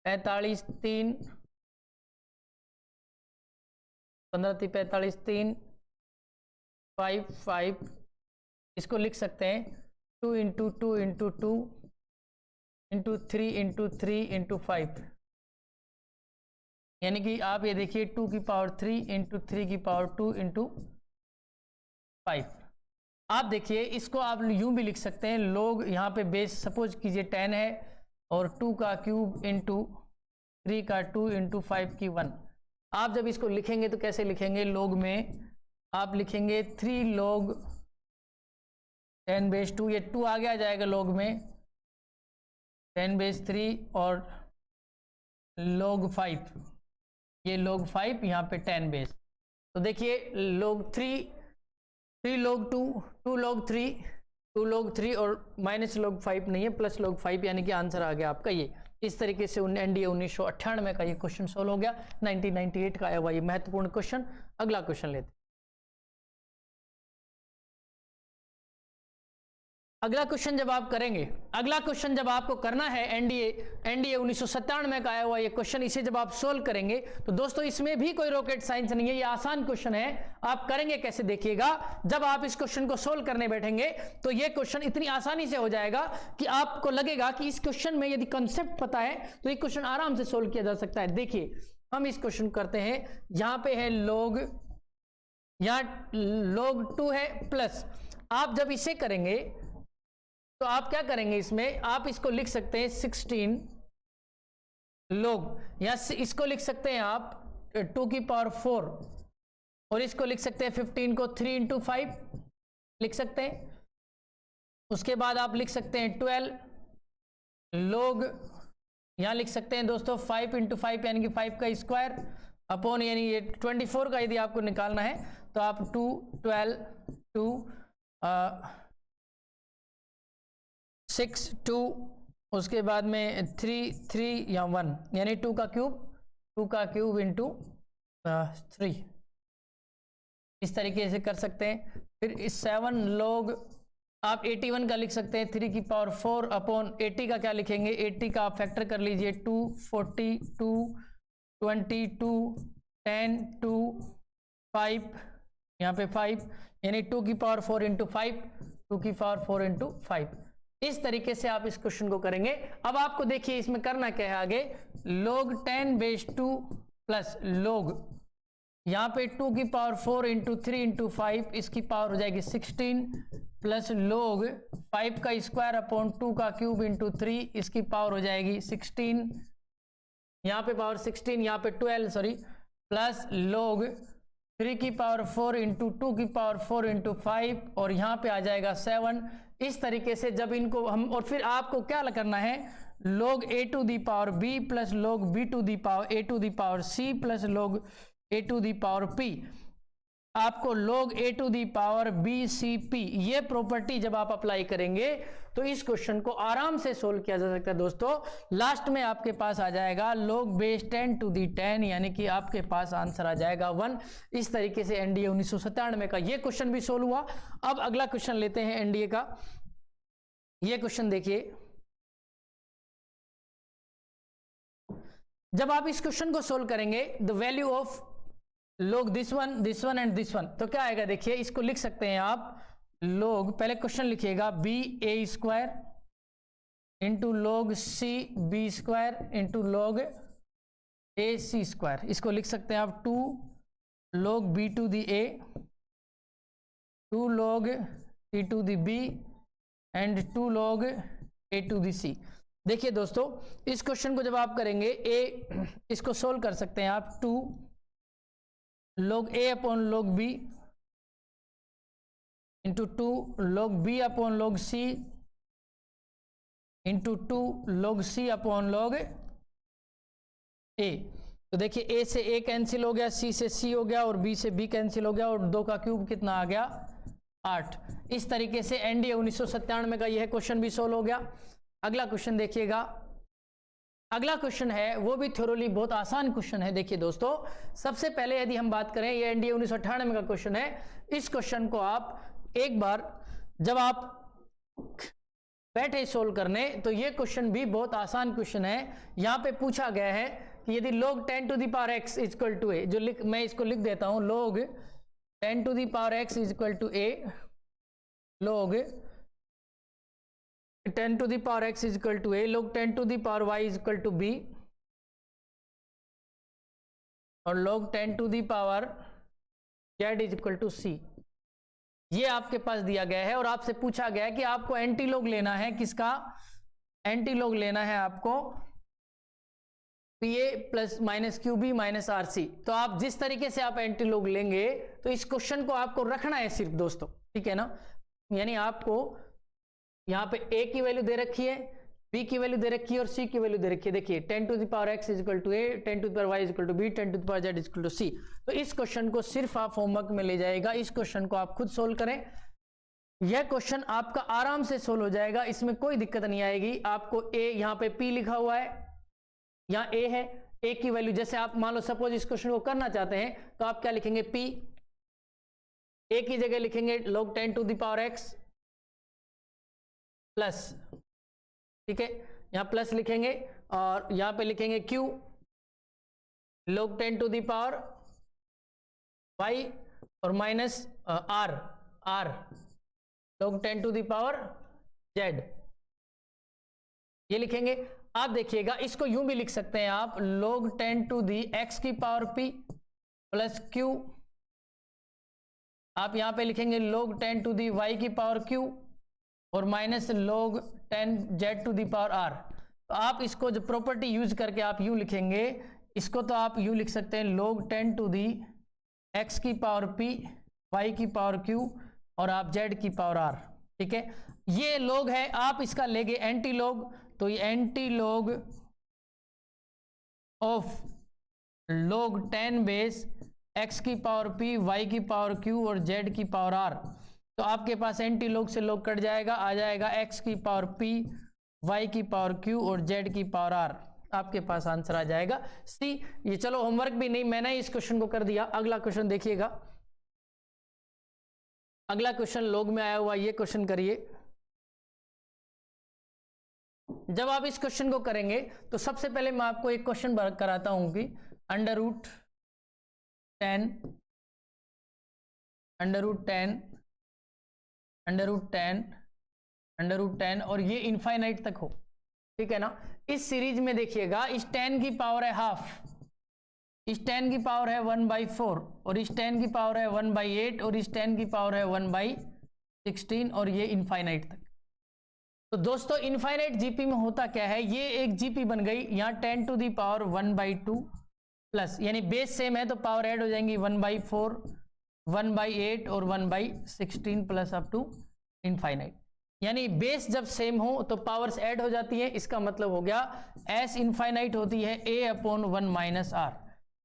45 3 15 45 3 5 5, इसको लिख सकते हैं 2 into 2 into 2 into 3 into 3 into 5, यानी कि आप ये देखिए 2 की पावर 3 इंटू 3 की पावर 2 इंटू 5। आप देखिए इसको आप यूं भी लिख सकते हैं, लोग यहाँ पे बेस सपोज कीजिए 10 है और 2 का क्यूब इंटू 3 का 2 इंटू 5 की 1। आप जब इसको लिखेंगे तो कैसे लिखेंगे, लोग में आप लिखेंगे 3 log 10 बेस 2, ये 2 आगे आ जाएगा लोग में 10 बेस 3 और log 5, ये log 5 यहाँ पे 10 बेस। तो देखिए log 3 3 log 2 2 log 3 2 log 3 और माइनस log 5 नहीं है, प्लस log 5, यानी कि आंसर आ गया आपका ये। इस तरीके से एनडीए 1998 का ये क्वेश्चन सोल्व हो गया। 1998 का आया हुआ ये महत्वपूर्ण क्वेश्चन। अगला क्वेश्चन लेते, अगला क्वेश्चन जब आप करेंगे, अगला क्वेश्चन जब आपको करना है एनडीए 1997 का आया हुआ ये क्वेश्चन, इसे जब आप सोल्व करेंगे तो दोस्तों इसमें भी कोई रॉकेट साइंस नहीं है, ये आसान क्वेश्चन है। आप करेंगे कैसे देखिएगा, जब आप इस क्वेश्चन को सोल्व करने बैठेंगे तो ये क्वेश्चन इतनी आसानी से हो जाएगा कि आपको लगेगा कि इस क्वेश्चन में यदि कंसेप्ट पता है तो ये क्वेश्चन आराम से सोल्व किया जा सकता है। देखिए हम इस क्वेश्चन करते हैं, यहाँ पे है log, यहाँ log 2 है प्लस, आप जब इसे करेंगे तो आप क्या करेंगे, इसमें आप इसको लिख सकते हैं 16 log, या इसको लिख सकते हैं आप 2 की पावर 4 और इसको लिख सकते हैं 15 को 3 इंटू 5 लिख सकते हैं। उसके बाद आप लिख सकते हैं 12 log, यहां लिख सकते हैं दोस्तों 5 इंटू 5 यानी कि 5 का स्क्वायर अपॉन, यानी ये 24 का यदि आपको निकालना है तो आप 2 12 2 6 2, उसके बाद में 3 3 या 1, यानी 2 का क्यूब इंटू 3, इस तरीके से कर सकते हैं। फिर इस 7 log आप 81 का लिख सकते हैं 3 की पावर 4 अपॉन 80 का क्या लिखेंगे, 80 का आप फैक्टर कर लीजिए 2 40 2 22, 10, 2, 5, यहाँ पे 5, यानी 2 की पावर 4 इंटू 5, 2 की पावर 4 इंटू 5। इस तरीके से आप इस क्वेश्चन को करेंगे। अब आपको देखिए इसमें करना क्या है आगे, log 10 बेस 2 प्लस log यहाँ पे 2 की पावर 4 इंटू 3 इंटू 5, इसकी पावर हो जाएगी 16 प्लस log 5 का स्क्वायर अपॉन 2 का क्यूब इंटू 3, इसकी पावर हो जाएगी 16, यहाँ पे पावर 16, यहाँ पे 12 सॉरी, प्लस log 3 की पावर 4 इंटू 2 की पावर 4 इंटू 5, और यहाँ पे आ जाएगा 7। इस तरीके से जब इनको हम, और फिर आपको क्या करना है, log a to the power b plus log b to the power a to the power c plus log a to the power p, आपको log a to the power b c p, ये प्रॉपर्टी जब आप अप्लाई करेंगे तो इस क्वेश्चन को आराम से सोल्व किया जा सकता है दोस्तों। लास्ट में आपके पास आ जाएगा log बेस 10 टू दी 10, यानी कि आपके पास आंसर आ जाएगा 1। इस तरीके से एनडीए 1997 का ये क्वेश्चन भी सोल्व हुआ। अब अगला क्वेश्चन लेते हैं एनडीए का। ये क्वेश्चन देखिए, जब आप इस क्वेश्चन को सोल्व करेंगे, the value of log this one and this one, तो क्या आएगा देखिए, इसको लिख सकते हैं आप log, पहले क्वेश्चन लिखिएगा B A square into log C B square into log A C square, इसको लिख सकते हैं आप 2 log b to the a, 2 log c to the b and 2 log a to the c। देखिए दोस्तों, इस क्वेश्चन को जब आप करेंगे इसको सोल्व कर सकते हैं आप 2 log a upon log b into 2 log b upon log c into 2 log c upon log a। तो देखिए a से a कैंसिल हो गया, c से c हो गया और b से b कैंसिल हो गया, और 2 का क्यूब कितना आ गया 8। इस तरीके से एनडीए 1997 का यह क्वेश्चन भी सोल्व हो गया। अगला क्वेश्चन देखिएगा, अगला क्वेश्चन है वो भी थ्योरली बहुत आसान क्वेश्चन है। देखिए दोस्तों, सबसे पहले यदि हम बात करें, ये एनडीए 1998 का क्वेश्चन है। इस क्वेश्चन को आप एक बार जब आप बैठे सोल्व करने, तो ये क्वेश्चन भी बहुत आसान क्वेश्चन है। यहाँ पे पूछा गया है कि यदि log 10 to the power x is equal to a, जो मैं इसको लिख देता हूं, log 10 to the power x is equal to a, log 10 to the power x is equal to a, log 10 to the power y is equal to b, और log 10 to the power z is equal to c। ये आपके पास दिया गया है और आपसे पूछा गया है कि आपको एंटी लॉग लेना है, किसका एंटी लॉग लेना है आपको, PA plus minus QB minus RC। तो आप जिस तरीके से आप एंटी लॉग लेंगे, तो इस क्वेश्चन को आपको रखना है सिर्फ दोस्तों, ठीक है ना। यानी आपको यहाँ पे A की वैल्यू दे रखी है, B की वैल्यू दे रखी है और C की वैल्यू दे रखी है। देखिए 10 to the power x is equal to a, 10 to the power y is equal to b, 10 to the power z is equal to c। तो इस क्वेश्चन को सिर्फ आप होमवर्क में ले जाएगा, इस क्वेश्चन को आप खुद सोल्व करें। यह क्वेश्चन आपका आराम से सोल्व हो जाएगा, इसमें कोई दिक्कत नहीं आएगी। आपको a, यहाँ पे p लिखा हुआ है, यहाँ a है, a की वैल्यू, जैसे आप मान लो सपोज इस क्वेश्चन को करना चाहते हैं, तो आप क्या लिखेंगे, p, a की जगह लिखेंगे log 10 to the power x plus, ठीक है, यहाँ प्लस लिखेंगे, और यहाँ पे लिखेंगे q log 10 to the power y, और minus r log 10 to the power z, ये लिखेंगे। आप देखिएगा इसको यूं भी लिख सकते हैं आप, log 10 टू दी x की पावर p प्लस q, आप यहां पे लिखेंगे log 10 टू दी y की पावर q, और minus log 10 z to the power r। तो आप इसको जो प्रॉपर्टी यूज करके आप यूं लिखेंगे, इसको तो आप यूं लिख सकते हैं log 10 टू दी x की पावर p, y की पावर q, और आप z की पावर r, ठीक है। ये log है, आप इसका लेंगे एंटी log, तो ये anti log of log 10 base x की पावर p, y की पावर q और z की पावर r। तो आपके पास एंटी log से log कट जाएगा, आ जाएगा x की पावर p, y की पावर q और z की पावर r। आपके पास आंसर आ जाएगा C। ये चलो होमवर्क भी नहीं, मैंने इस क्वेश्चन को कर दिया। अगला क्वेश्चन देखिएगा, अगला क्वेश्चन log में आया हुआ, ये क्वेश्चन करिए। जब आप इस क्वेश्चन को करेंगे, तो सबसे पहले मैं आपको एक क्वेश्चन कराता हूं कि under root 10 under root 10 under root 10 under root 10 और ये इनफाइनाइट तक हो, ठीक है ना। इस सीरीज में देखिएगा इस 10 की पावर है हाफ, इस 10 की पावर है 1/4 और इस 10 की पावर है 1/8 और इस 10 की पावर है 1/16 और ये इनफाइनाइट तक। तो दोस्तों इनफाइनाइट जीपी में होता क्या है, ये एक जीपी बन गई, यहाँ 10 टू दी पावर 1/2 प्लस, यानी बेस सेम है तो पावर ऐड हो जाएंगी 1/4 1/8 और 1/16 प्लस अप टू इनफाइनाइट। यानी बेस जब सेम हो तो पावर्स ऐड हो जाती है। इसका मतलब हो गया एस इनफाइनाइट होती है a/1 - r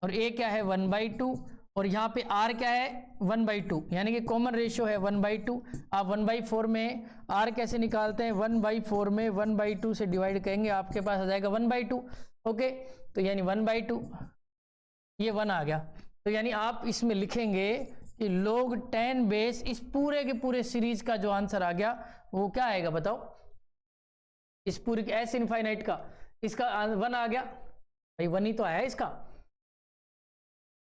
और a क्या है 1/2 और यहाँ पे r क्या है 1/2, यानी कि कॉमन रेशियो है 1/2। आप 1/4 में r कैसे निकालते हैं, 1/4 में 1/2 से डिवाइड करेंगे, आपके पास आ जाएगा 1/2। ओके, तो यानी 1/2 ये 1 आ गया। तो यानी आप इसमें लिखेंगे कि log 10 बेस, इस पूरे के पूरे सीरीज का जो आंसर आ गया वो क्या आएगा बताओ, इस पूरी एस इनफाइनाइट का इसका 1 आ गया भाई, 1 ही तो आया इसका।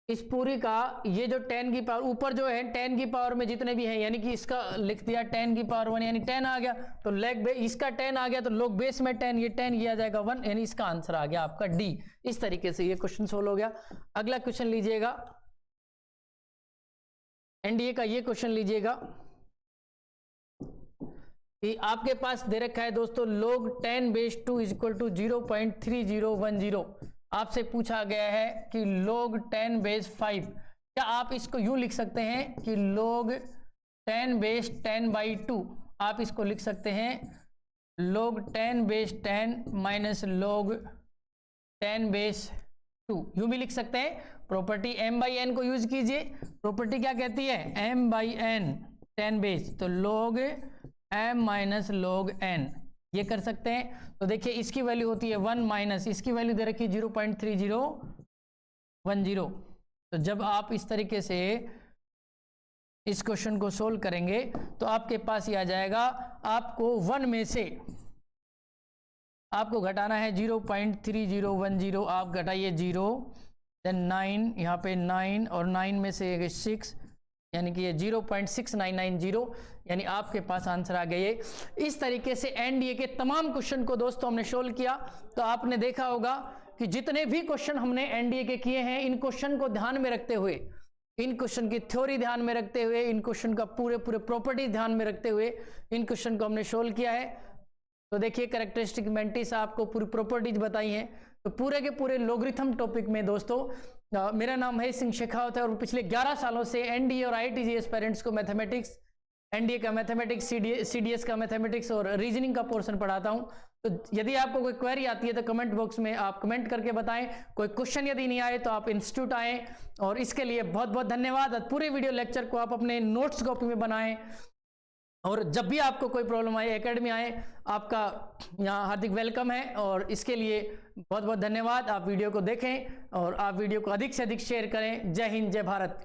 इस पूरी का ये जो 10 की पावर ऊपर जो है 10 की पावर में जितने भी हैं, यानी कि इसका लिख दिया 10 की पावर 1 यानी 10 आ गया, तो लेग बेस इसका 10 आ गया तो लोग बेस में 10, ये 10 ये आ जाएगा 1, यानी इसका आंसर आ गया आपका डी। इस तरीके से ये क्वेश्चन सोल्व हो गया। अगला क्वेश्चन लीजिएगा, एनडीए का ये क्वेश्चन लीजिएगा कि आपके पास दे रखा है दोस्तों log 10 बेस 2 इक्वल टू 0.3010। आपसे पूछा गया है कि log 10 बेस 5, क्या आप इसको यूं लिख सकते हैं कि log 10 बेस 10/2, आप इसको लिख सकते हैं log 10 base 10 minus log 10 base 2, यूं भी लिख सकते हैं। प्रॉपर्टी m/n को यूज कीजिए, प्रॉपर्टी क्या कहती है m/n 10 बेस, तो log m minus log n, ये कर सकते हैं। तो देखिए इसकी वैल्यू होती है 1 माइनस इसकी वैल्यू दे रखी 0.3010। तो जब आप इस तरीके से इस क्वेश्चन को सोल्व करेंगे तो आपके पास ये आ जाएगा, आपको 1 में से आपको घटाना है 0.3010, आप घटाइए 0 देन 9, यहाँ पे 9 और 9 में से 6, यानी कि ये 0.6990, यानी आपके पास आंसर आ गया ये। इस तरीके से एनडीए के तमाम क्वेश्चन को दोस्तों हमने सोल्व किया। तो आपने देखा होगा कि जितने भी क्वेश्चन हमने एनडीए के किए हैं, इन क्वेश्चन को ध्यान में रखते हुए, इन क्वेश्चन की थ्योरी ध्यान में रखते हुए, इन क्वेश्चन का पूरे प्रॉपर्टी ध्यान में रखते हुए इन क्वेश्चन को हमने सोल्व किया है। तो देखिए कैरेक्टरिस्टिक मेंटिस आपको पूरी प्रॉपर्टीज बताई हैं। तो पूरे के पूरे लॉगरिथम टॉपिक में दोस्तों मेरा नाम है सिंह शेखावत है और पिछले 11 सालों से एनडीए और आईआईटी पेरेंट्स को मैथमेटिक्स, एनडीए का मैथमेटिक्स, सीडीएस का मैथमेटिक्स और रीजनिंग का पोर्शन पढ़ाता हूं। तो यदि आपको कोई क्वेरी आती है तो कमेंट बॉक्स में आप कमेंट करके बताएं। कोई क्वेश्चन यदि नहीं आए तो आप इंस्टीट्यूट आएँ, और इसके लिए बहुत बहुत धन्यवाद। पूरे वीडियो लेक्चर को आप अपने नोट्स कॉपी में बनाएं, और जब भी आपको कोई प्रॉब्लम आए एकेडमी आए, आपका यहाँ हार्दिक वेलकम है। और इसके लिए बहुत बहुत धन्यवाद। आप वीडियो को देखें और आप वीडियो को अधिक से अधिक शेयर करें। जय हिंद, जय भारत।